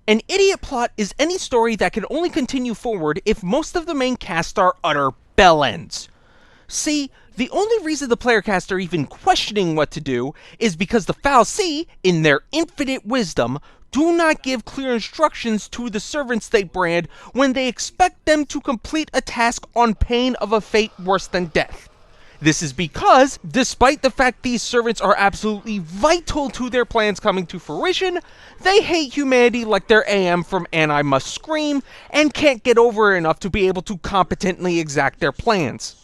An idiot plot is any story that can only continue forward if most of the main cast are utter bellends. See, the only reason the player cast are even questioning what to do is because the Fal'Cie, in their infinite wisdom, do not give clear instructions to the servants they brand when they expect them to complete a task on pain of a fate worse than death. This is because, despite the fact these servants are absolutely vital to their plans coming to fruition, they hate humanity like their AM from And I Must Scream, and can't get over it enough to be able to competently exact their plans.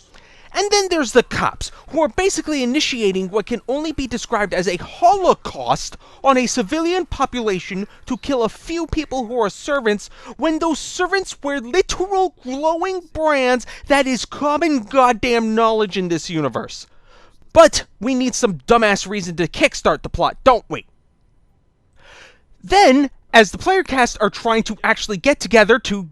And then there's the cops, who are basically initiating what can only be described as a holocaust on a civilian population to kill a few people who are servants, when those servants wear literal glowing brands that is common goddamn knowledge in this universe. But we need some dumbass reason to kickstart the plot, don't we? Then, as the player cast are trying to actually get together to,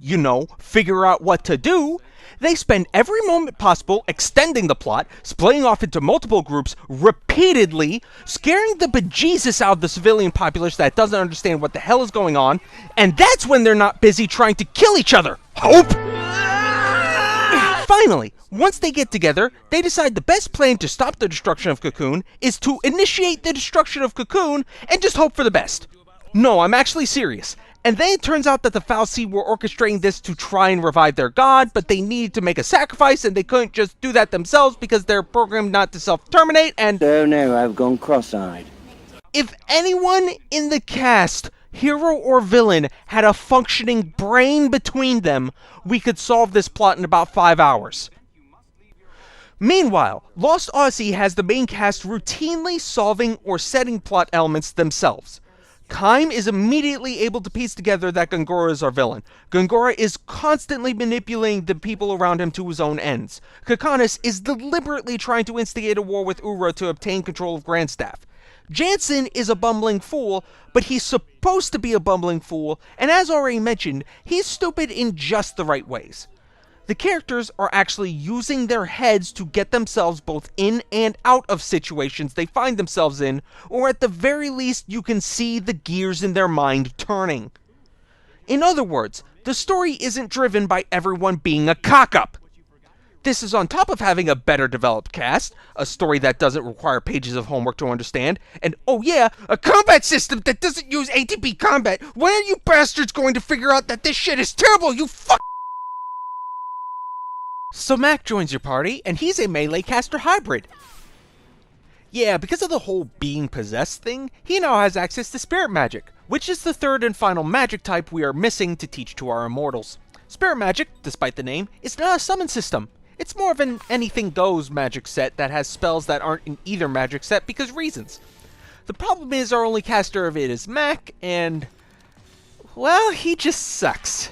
figure out what to do, They spend every moment possible extending the plot, splitting off into multiple groups repeatedly, scaring the bejesus out of the civilian populace that doesn't understand what the hell is going on, and that's when they're not busy trying to kill each other. Hope! Finally, once they get together, they decide the best plan to stop the destruction of Cocoon is to initiate the destruction of Cocoon and just hope for the best. No, I'm actually serious. And then it turns out that the fal'Cie were orchestrating this to try and revive their god, but they needed to make a sacrifice and they couldn't just do that themselves because they're programmed not to self-terminate and... So now I've gone cross-eyed. If anyone in the cast, hero or villain, had a functioning brain between them, we could solve this plot in about 5 hours. Meanwhile, Lost Odyssey has the main cast routinely solving or setting plot elements themselves. Kaim is immediately able to piece together that Gongora is our villain. Gongora is constantly manipulating the people around him to his own ends. Kakanis is deliberately trying to instigate a war with Ura to obtain control of Grandstaff. Jansen is a bumbling fool, but he's supposed to be a bumbling fool, and as already mentioned, he's stupid in just the right ways. The characters are actually using their heads to get themselves both in and out of situations they find themselves in, or at the very least you can see the gears in their mind turning. In other words, the story isn't driven by everyone being a cock-up. This is on top of having a better developed cast, a story that doesn't require pages of homework to understand, and oh yeah, a combat system that doesn't use ATB combat. When are you bastards going to figure out that this shit is terrible, you fuck? So Mac joins your party, and he's a melee caster hybrid. Yeah, because of the whole being possessed thing, he now has access to spirit magic, which is the third and final magic type we are missing to teach to our immortals. Spirit magic, despite the name, is not a summon system. It's more of an anything goes magic set that has spells that aren't in either magic set because reasons. The problem is our only caster of it is Mac, and well, he just sucks.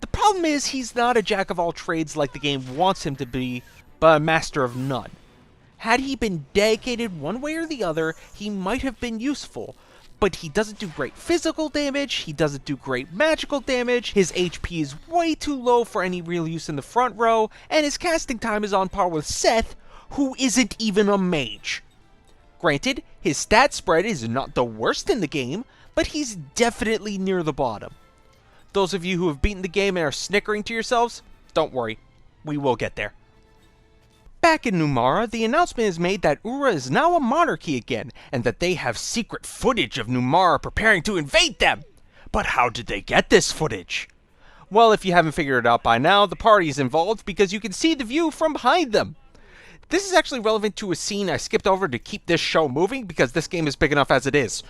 The problem is he's not a jack of all trades like the game wants him to be, but a master of none. Had he been dedicated one way or the other, he might have been useful, but he doesn't do great physical damage, he doesn't do great magical damage, his HP is way too low for any real use in the front row, and his casting time is on par with Seth, who isn't even a mage. Granted, his stat spread is not the worst in the game, but he's definitely near the bottom. Those of you who have beaten the game and are snickering to yourselves, don't worry, we will get there. Back in Numara, the announcement is made that Ura is now a monarchy again, and that they have secret footage of Numara preparing to invade them. But how did they get this footage? Well, if you haven't figured it out by now, the party is involved because you can see the view from behind them. This is actually relevant to a scene I skipped over to keep this show moving because this game is big enough as it is.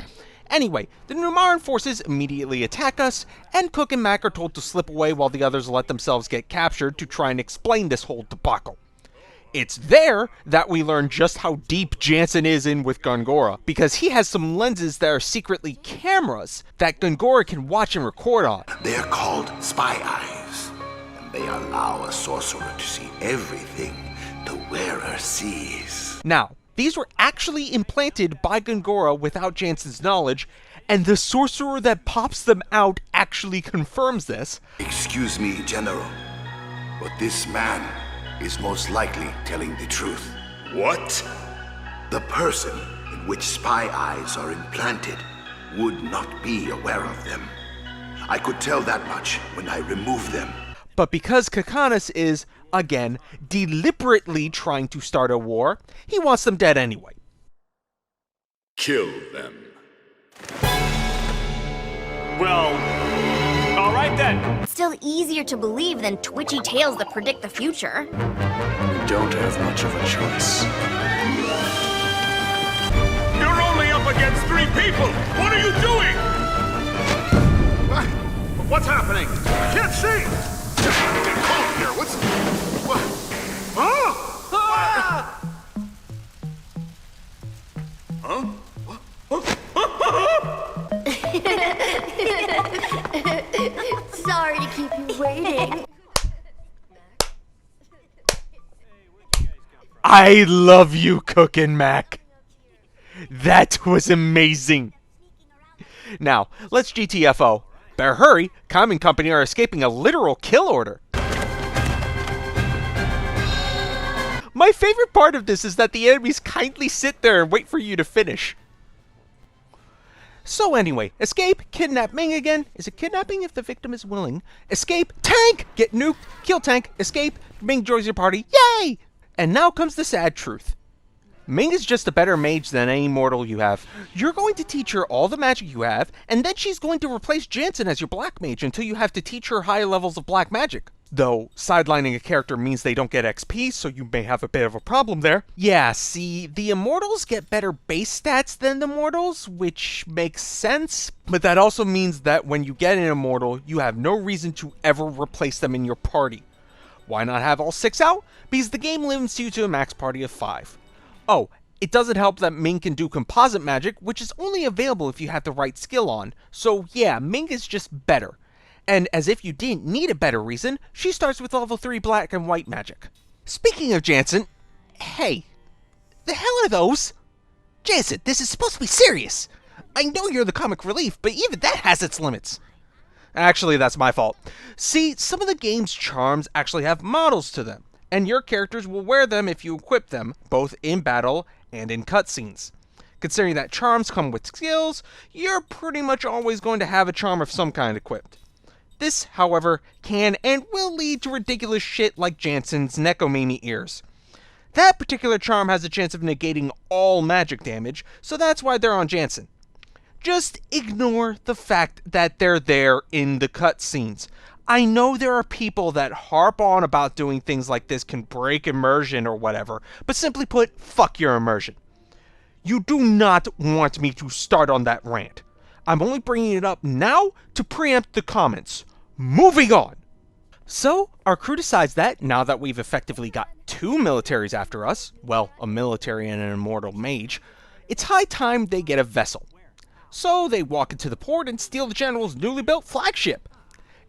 Anyway, the Numaran forces immediately attack us, and Cook and Mac are told to slip away while the others let themselves get captured to try and explain this whole debacle. It's there that we learn just how deep Jansen is in with Gongora, because he has some lenses that are secretly cameras that Gongora can watch and record on. They are called spy eyes, and they allow a sorcerer to see everything the wearer sees. Now, these were actually implanted by Gongora without Jansen's knowledge, and the sorcerer that pops them out actually confirms this. Excuse me, General, but this man is most likely telling the truth. What? The person in which spy eyes are implanted would not be aware of them. I could tell that much when I remove them. But because Kakanis is, again, deliberately trying to start a war, he wants them dead anyway. Kill them. Well, all right then. Still easier to believe than twitchy tales that predict the future. We don't have much of a choice. You're only up against 3 people! What are you doing? What's happening? I can't see! Get close here. What? Oh! Ah! Huh? Sorry to keep you waiting. I love you, Cook and Mac. That was amazing. Now, let's GTFO. Better hurry, Kaim and company are escaping a literal kill order. My favorite part of this is that the enemies kindly sit there and wait for you to finish. So anyway, escape, kidnap Ming again. Is it kidnapping if the victim is willing? Escape, tank, get nuked, kill tank, escape, Ming joins your party, yay! And now comes the sad truth. Ming is just a better mage than any mortal you have. You're going to teach her all the magic you have, and then she's going to replace Jansen as your black mage until you have to teach her higher levels of black magic. Though, sidelining a character means they don't get XP, so you may have a bit of a problem there. Yeah, see, the Immortals get better base stats than the Mortals, which makes sense, but that also means that when you get an Immortal, you have no reason to ever replace them in your party. Why not have all 6 out? Because the game limits you to a max party of 5. Oh, it doesn't help that Ming can do composite magic, which is only available if you have the right skill on, so yeah, Ming is just better. And as if you didn't need a better reason, she starts with level 3 black and white magic. Speaking of Jansen, hey, the hell are those? Jansen, this is supposed to be serious. I know you're the comic relief, but even that has its limits. Actually, that's my fault. See, some of the game's charms actually have models to them, and your characters will wear them if you equip them, both in battle and in cutscenes. Considering that charms come with skills, you're pretty much always going to have a charm of some kind equipped. This, however, can and will lead to ridiculous shit like Jansen's Necomamy ears. That particular charm has a chance of negating all magic damage, so that's why they're on Jansen. Just ignore the fact that they're there in the cutscenes. I know there are people that harp on about doing things like this can break immersion or whatever, but simply put, fuck your immersion. You do not want me to start on that rant. I'm only bringing it up now to preempt the comments. Moving on! So, our crew decides that, now that we've effectively got 2 militaries after us, well, a military and an immortal mage, it's high time they get a vessel. So, they walk into the port and steal the general's newly built flagship.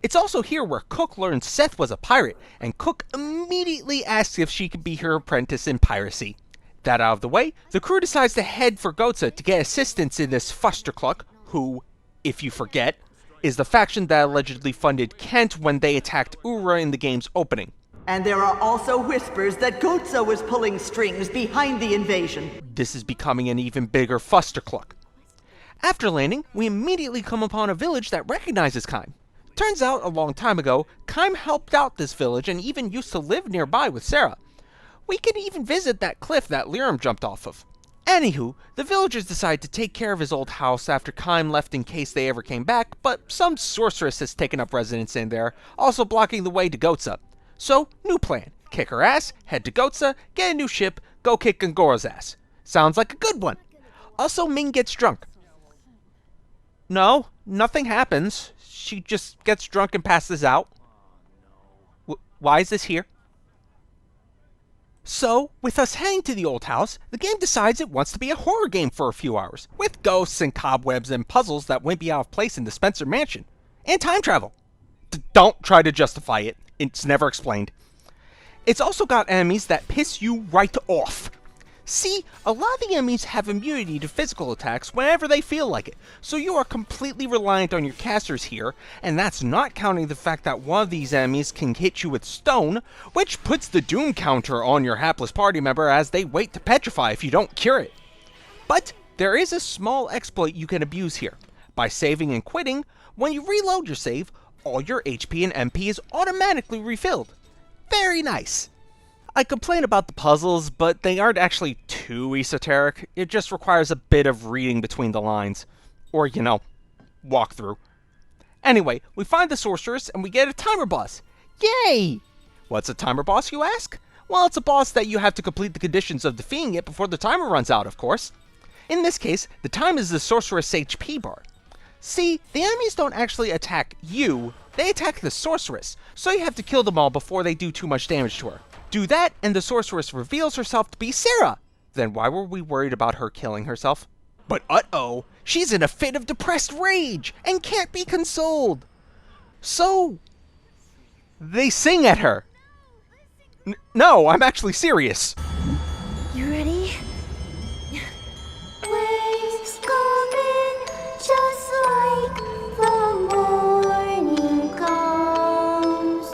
It's also here where Cook learns Seth was a pirate, and Cook immediately asks if she could be her apprentice in piracy. That out of the way, the crew decides to head for Gotza to get assistance in this Fustercluck, who, if you forget, is the faction that allegedly funded Kent when they attacked Ura in the game's opening. And there are also whispers that Gotza was pulling strings behind the invasion. This is becoming an even bigger Fustercluck. After landing, we immediately come upon a village that recognizes Kime. Turns out, a long time ago, Kime helped out this village and even used to live nearby with Sarah. We can even visit that cliff that Liram jumped off of. Anywho, the villagers decide to take care of his old house after Kime left in case they ever came back, but some sorceress has taken up residence in there, also blocking the way to Gotza. So, new plan. Kick her ass, head to Gotza, get a new ship, go kick Gongora's ass. Sounds like a good one. Also, Ming gets drunk. No, nothing happens. She just gets drunk and passes out. Why is this here? So, with us heading to the old house, the game decides it wants to be a horror game for a few hours, with ghosts and cobwebs and puzzles that wouldn't be out of place in the Spencer Mansion. And time travel. Don't try to justify it. It's never explained. It's also got enemies that piss you right off. See, a lot of the enemies have immunity to physical attacks whenever they feel like it, so you are completely reliant on your casters here, and that's not counting the fact that one of these enemies can hit you with stone, which puts the doom counter on your hapless party member as they wait to petrify if you don't cure it. But there is a small exploit you can abuse here. By saving and quitting, when you reload your save, all your HP and MP is automatically refilled. Very nice. I complain about the puzzles, but they aren't actually too esoteric. It just requires a bit of reading between the lines. Or, you know, walk through. Anyway, we find the sorceress and we get a timer boss. Yay! What's a timer boss, you ask? Well, it's a boss that you have to complete the conditions of defeating it before the timer runs out, of course. In this case, the time is the sorceress HP bar. See, the enemies don't actually attack you, they attack the sorceress, so you have to kill them all before they do too much damage to her. Do that, and the sorceress reveals herself to be Sarah. Then why were we worried about her killing herself? But uh-oh, she's in a fit of depressed rage, and can't be consoled. So, they sing at her. No, I'm actually serious. You ready? Waves come in just like the morning comes.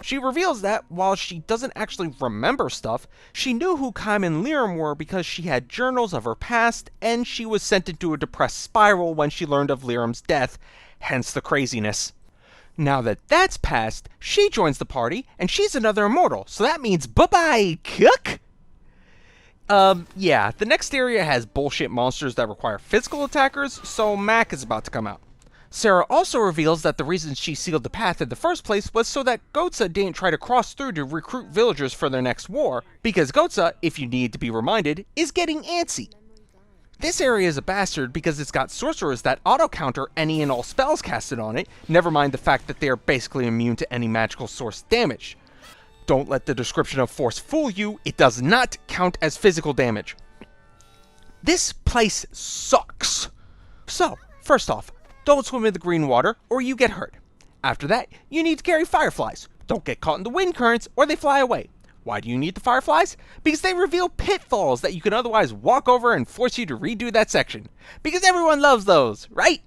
She reveals that, while she doesn't actually remember stuff, she knew who Kaim and Liram were because she had journals of her past, and she was sent into a depressed spiral when she learned of Liram's death, hence the craziness. Now that that's passed, she joins the party, and she's another immortal, so that means bye-bye, cook! Yeah, the next area has bullshit monsters that require physical attackers, so Mac is about to come out. Sarah also reveals that the reason she sealed the path in the first place was so that Gotza didn't try to cross through to recruit villagers for their next war, because Gotza, if you need to be reminded, is getting antsy. This area is a bastard because it's got sorcerers that auto-counter any and all spells casted on it, never mind the fact that they are basically immune to any magical source damage. Don't let the description of force fool you, it does not count as physical damage. This place sucks. So, first off, don't swim in the green water or you get hurt. After that, you need to carry fireflies. Don't get caught in the wind currents or they fly away. Why do you need the fireflies? Because they reveal pitfalls that you can otherwise walk over and force you to redo that section. Because everyone loves those, right?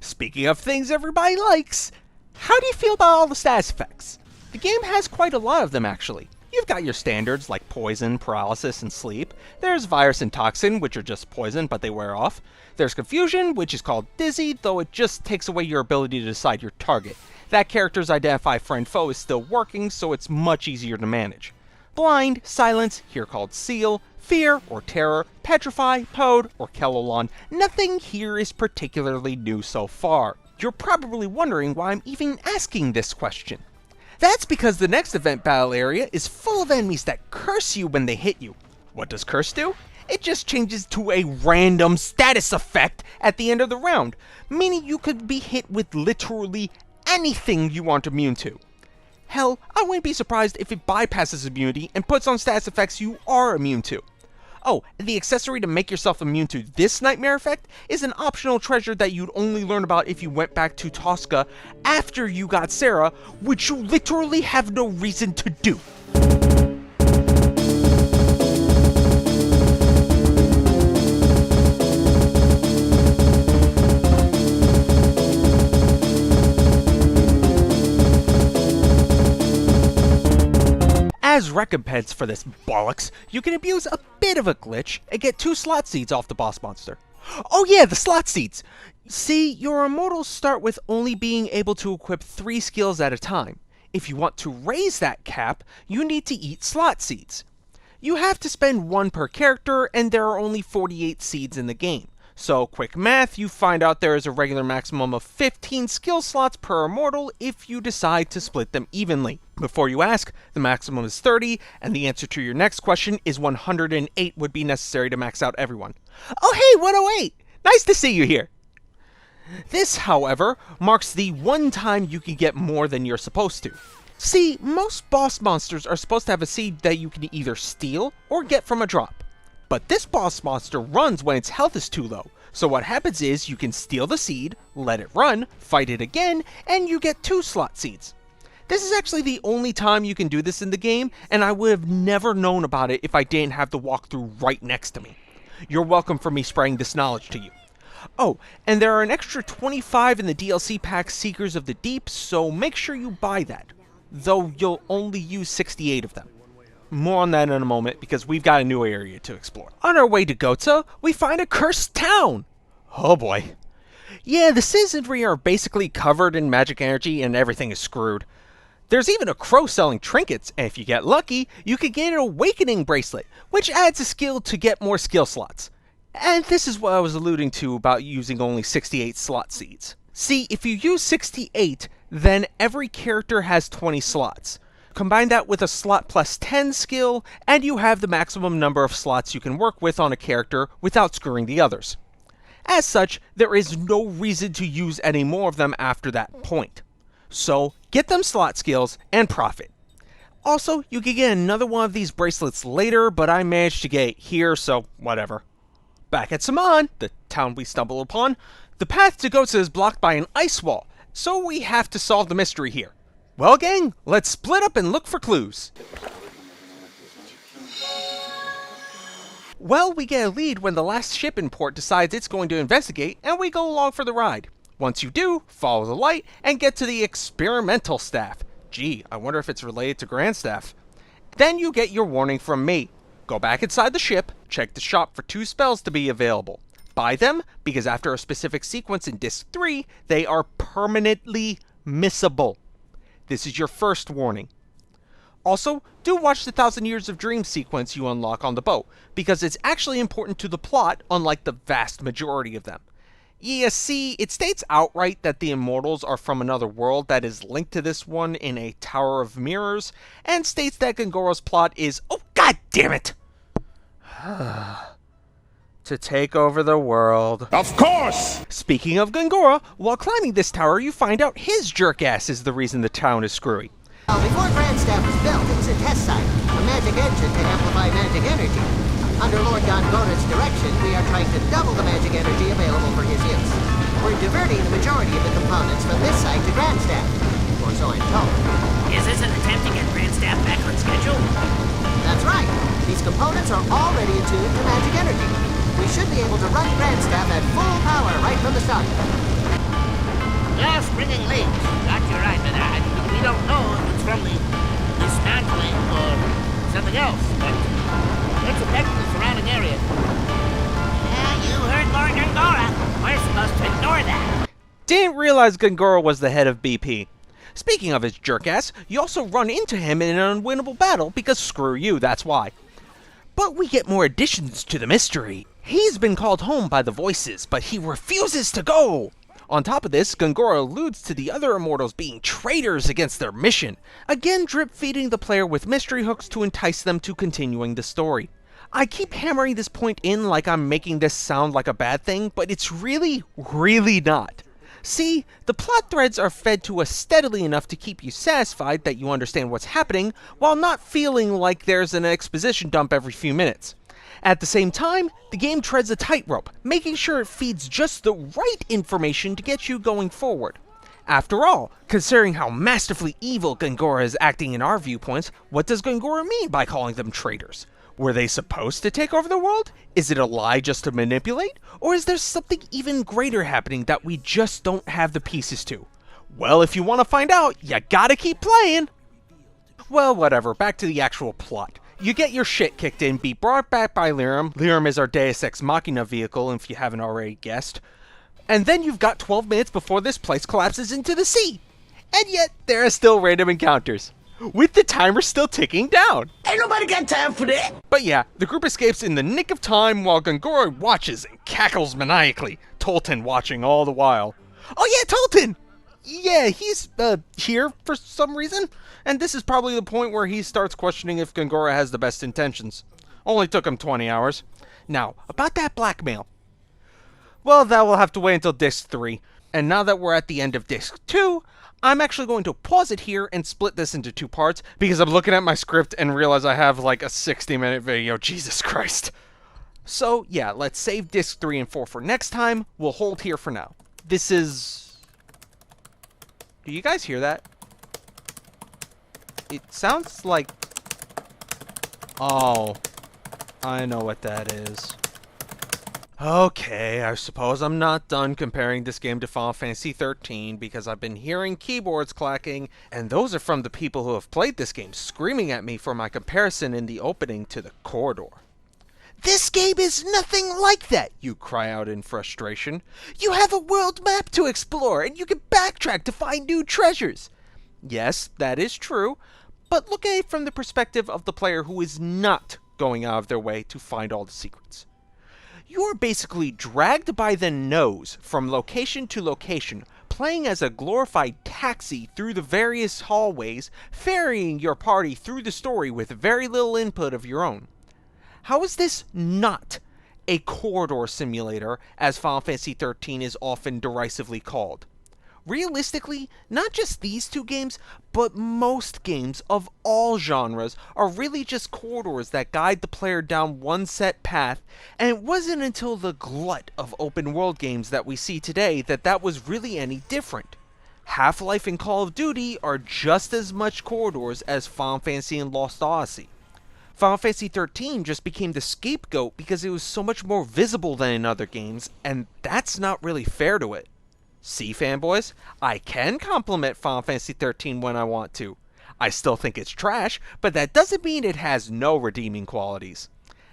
Speaking of things everybody likes, how do you feel about all the status effects? The game has quite a lot of them actually. You've got your standards like poison, paralysis, and sleep. There's virus and toxin, which are just poison but they wear off. There's confusion, which is called dizzy, though it just takes away your ability to decide your target. That character's identify friend-foe is still working, so it's much easier to manage. Blind, silence, here called seal, fear or terror, petrify, pode, or Kelolon. Nothing here is particularly new so far. You're probably wondering why I'm even asking this question. That's because the next event battle area is full of enemies that curse you when they hit you. What does curse do? It just changes to a random status effect at the end of the round, meaning you could be hit with literally anything you aren't immune to. Hell, I wouldn't be surprised if it bypasses immunity and puts on status effects you are immune to. Oh, the accessory to make yourself immune to this nightmare effect is an optional treasure that you'd only learn about if you went back to Tosca after you got Sarah, which you literally have no reason to do. As recompense for this bollocks, you can abuse a bit of a glitch and get 2 slot seeds off the boss monster. Oh yeah, the slot seeds! See, your immortals start with only being able to equip 3 skills at a time. If you want to raise that cap, you need to eat slot seeds. You have to spend 1 per character, and there are only 48 seeds in the game. So, quick math, you find out there is a regular maximum of 15 skill slots per immortal if you decide to split them evenly. Before you ask, the maximum is 30, and the answer to your next question is 108 would be necessary to max out everyone. Oh hey, 108! Nice to see you here! This, however, marks the one time you can get more than you're supposed to. See, most boss monsters are supposed to have a seed that you can either steal or get from a drop. But this boss monster runs when its health is too low, so what happens is you can steal the seed, let it run, fight it again, and you get 2 slot seeds. This is actually the only time you can do this in the game, and I would have never known about it if I didn't have the walkthrough right next to me. You're welcome for me spraying this knowledge to you. Oh, and there are an extra 25 in the DLC pack Seekers of the Deep, so make sure you buy that, though you'll only use 68 of them. More on that in a moment, because we've got a new area to explore. On our way to Gotza, we find a cursed town! Oh boy. Yeah, the citizenry are basically covered in magic energy and everything is screwed. There's even a crow selling trinkets, and if you get lucky, you can get an awakening bracelet, which adds a skill to get more skill slots. And this is what I was alluding to about using only 68 slot seeds. See, if you use 68, then every character has 20 slots. Combine that with a slot plus 10 skill, and you have the maximum number of slots you can work with on a character without screwing the others. As such, there is no reason to use any more of them after that point. So, get them slot skills and profit. Also, you can get another one of these bracelets later, but I managed to get it here, so whatever. Back at Saman, the town we stumble upon, the path to Gotza is blocked by an ice wall, so we have to solve the mystery here. Well gang, let's split up and look for clues. Well, we get a lead when the last ship in port decides it's going to investigate, and we go along for the ride. Once you do, follow the light and get to the experimental staff. Gee, I wonder if it's related to Grandstaff. Then you get your warning from me. Go back inside the ship, check the shop for 2 spells to be available. Buy them, because after a specific sequence in Disc 3, they are permanently missable. This is your first warning. Also, do watch the 1,000 Years of Dreams sequence you unlock on the boat, because it's actually important to the plot, unlike the vast majority of them. Yeah, see, it states outright that the Immortals are from another world that is linked to this one in a Tower of Mirrors, and states that Gongoro's plot is, oh god damn it, to take over the world. Of course! Speaking of Gongora, while climbing this tower you find out his jerk-ass is the reason the town is screwy. Before Grandstaff was built, it was a test site, a magic engine to amplify magic energy. Under Lord Gongora's direction, we are trying to double the magic energy available for his use. We're diverting the majority of the components from this site to Grandstaff, or so I'm told. Is this an attempt to get Grandstaff back on schedule? That's right. These components are already attuned to magic energy. We should be able to run Grandstaff at full power right from the start. Just bringing late. Got you right, Maniak. We don't know if it's from the dismantling or something else, but it's affecting the surrounding area. Yeah, you heard Lord Gongora. We're supposed to ignore that. Didn't realize Gongora was the head of BP. Speaking of his jerk-ass, you also run into him in an unwinnable battle because screw you, that's why. But we get more additions to the mystery. He's been called home by the voices, but he refuses to go. On top of this, Gongora alludes to the other Immortals being traitors against their mission, again drip-feeding the player with mystery hooks to entice them to continuing the story. I keep hammering this point in like I'm making this sound like a bad thing, but it's really, really not. See, the plot threads are fed to us steadily enough to keep you satisfied that you understand what's happening, while not feeling like there's an exposition dump every few minutes. At the same time, the game treads a tightrope, making sure it feeds just the right information to get you going forward. After all, considering how masterfully evil Gongora is acting in our viewpoints, what does Gongora mean by calling them traitors? Were they supposed to take over the world? Is it a lie just to manipulate? Or is there something even greater happening that we just don't have the pieces to? Well, if you want to find out, you gotta keep playing! Well, whatever, back to the actual plot. You get your shit kicked in, be brought back by Lirum. Lirum is our Deus Ex Machina vehicle, if you haven't already guessed. And then you've got 12 minutes before this place collapses into the sea. And yet, there are still random encounters, with the timer still ticking down. Ain't nobody got time for that. But yeah, the group escapes in the nick of time while Gongora watches and cackles maniacally, Tolton watching all the while. Oh yeah, Tolton! Yeah, he's here for some reason, and this is probably the point where he starts questioning if Gongora has the best intentions. Only took him 20 hours. Now, about that blackmail. Well, that will have to wait until Disc 3, and now that we're at the end of Disc 2, I'm actually going to pause it here and split this into 2 parts, because I'm looking at my script and realize I have like a 60-minute video, Jesus Christ. So, yeah, let's save Disc 3 and 4 for next time. We'll hold here for now. This is... Do you guys hear that? It sounds like... Oh, I know what that is. Okay, I suppose I'm not done comparing this game to Final Fantasy 13 because I've been hearing keyboards clacking, and those are from the people who have played this game screaming at me for my comparison in the opening to the corridor. This game is nothing like that, you cry out in frustration. You have a world map to explore, and you can backtrack to find new treasures. Yes, that is true, but look at it from the perspective of the player who is not going out of their way to find all the secrets. You are basically dragged by the nose from location to location, playing as a glorified taxi through the various hallways, ferrying your party through the story with very little input of your own. How is this not a corridor simulator, as Final Fantasy XIII is often derisively called? Realistically, not just these 2 games, but most games of all genres are really just corridors that guide the player down one set path, and it wasn't until the glut of open world games that we see today that was really any different. Half-Life and Call of Duty are just as much corridors as Final Fantasy and Lost Odyssey. Final Fantasy XIII just became the scapegoat because it was so much more visible than in other games, and that's not really fair to it. See, fanboys, I can compliment Final Fantasy XIII when I want to. I still think it's trash, but that doesn't mean it has no redeeming qualities.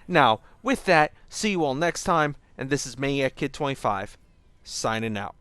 Now, with that, see you all next time, and this is Maniac Kid 25, signing out.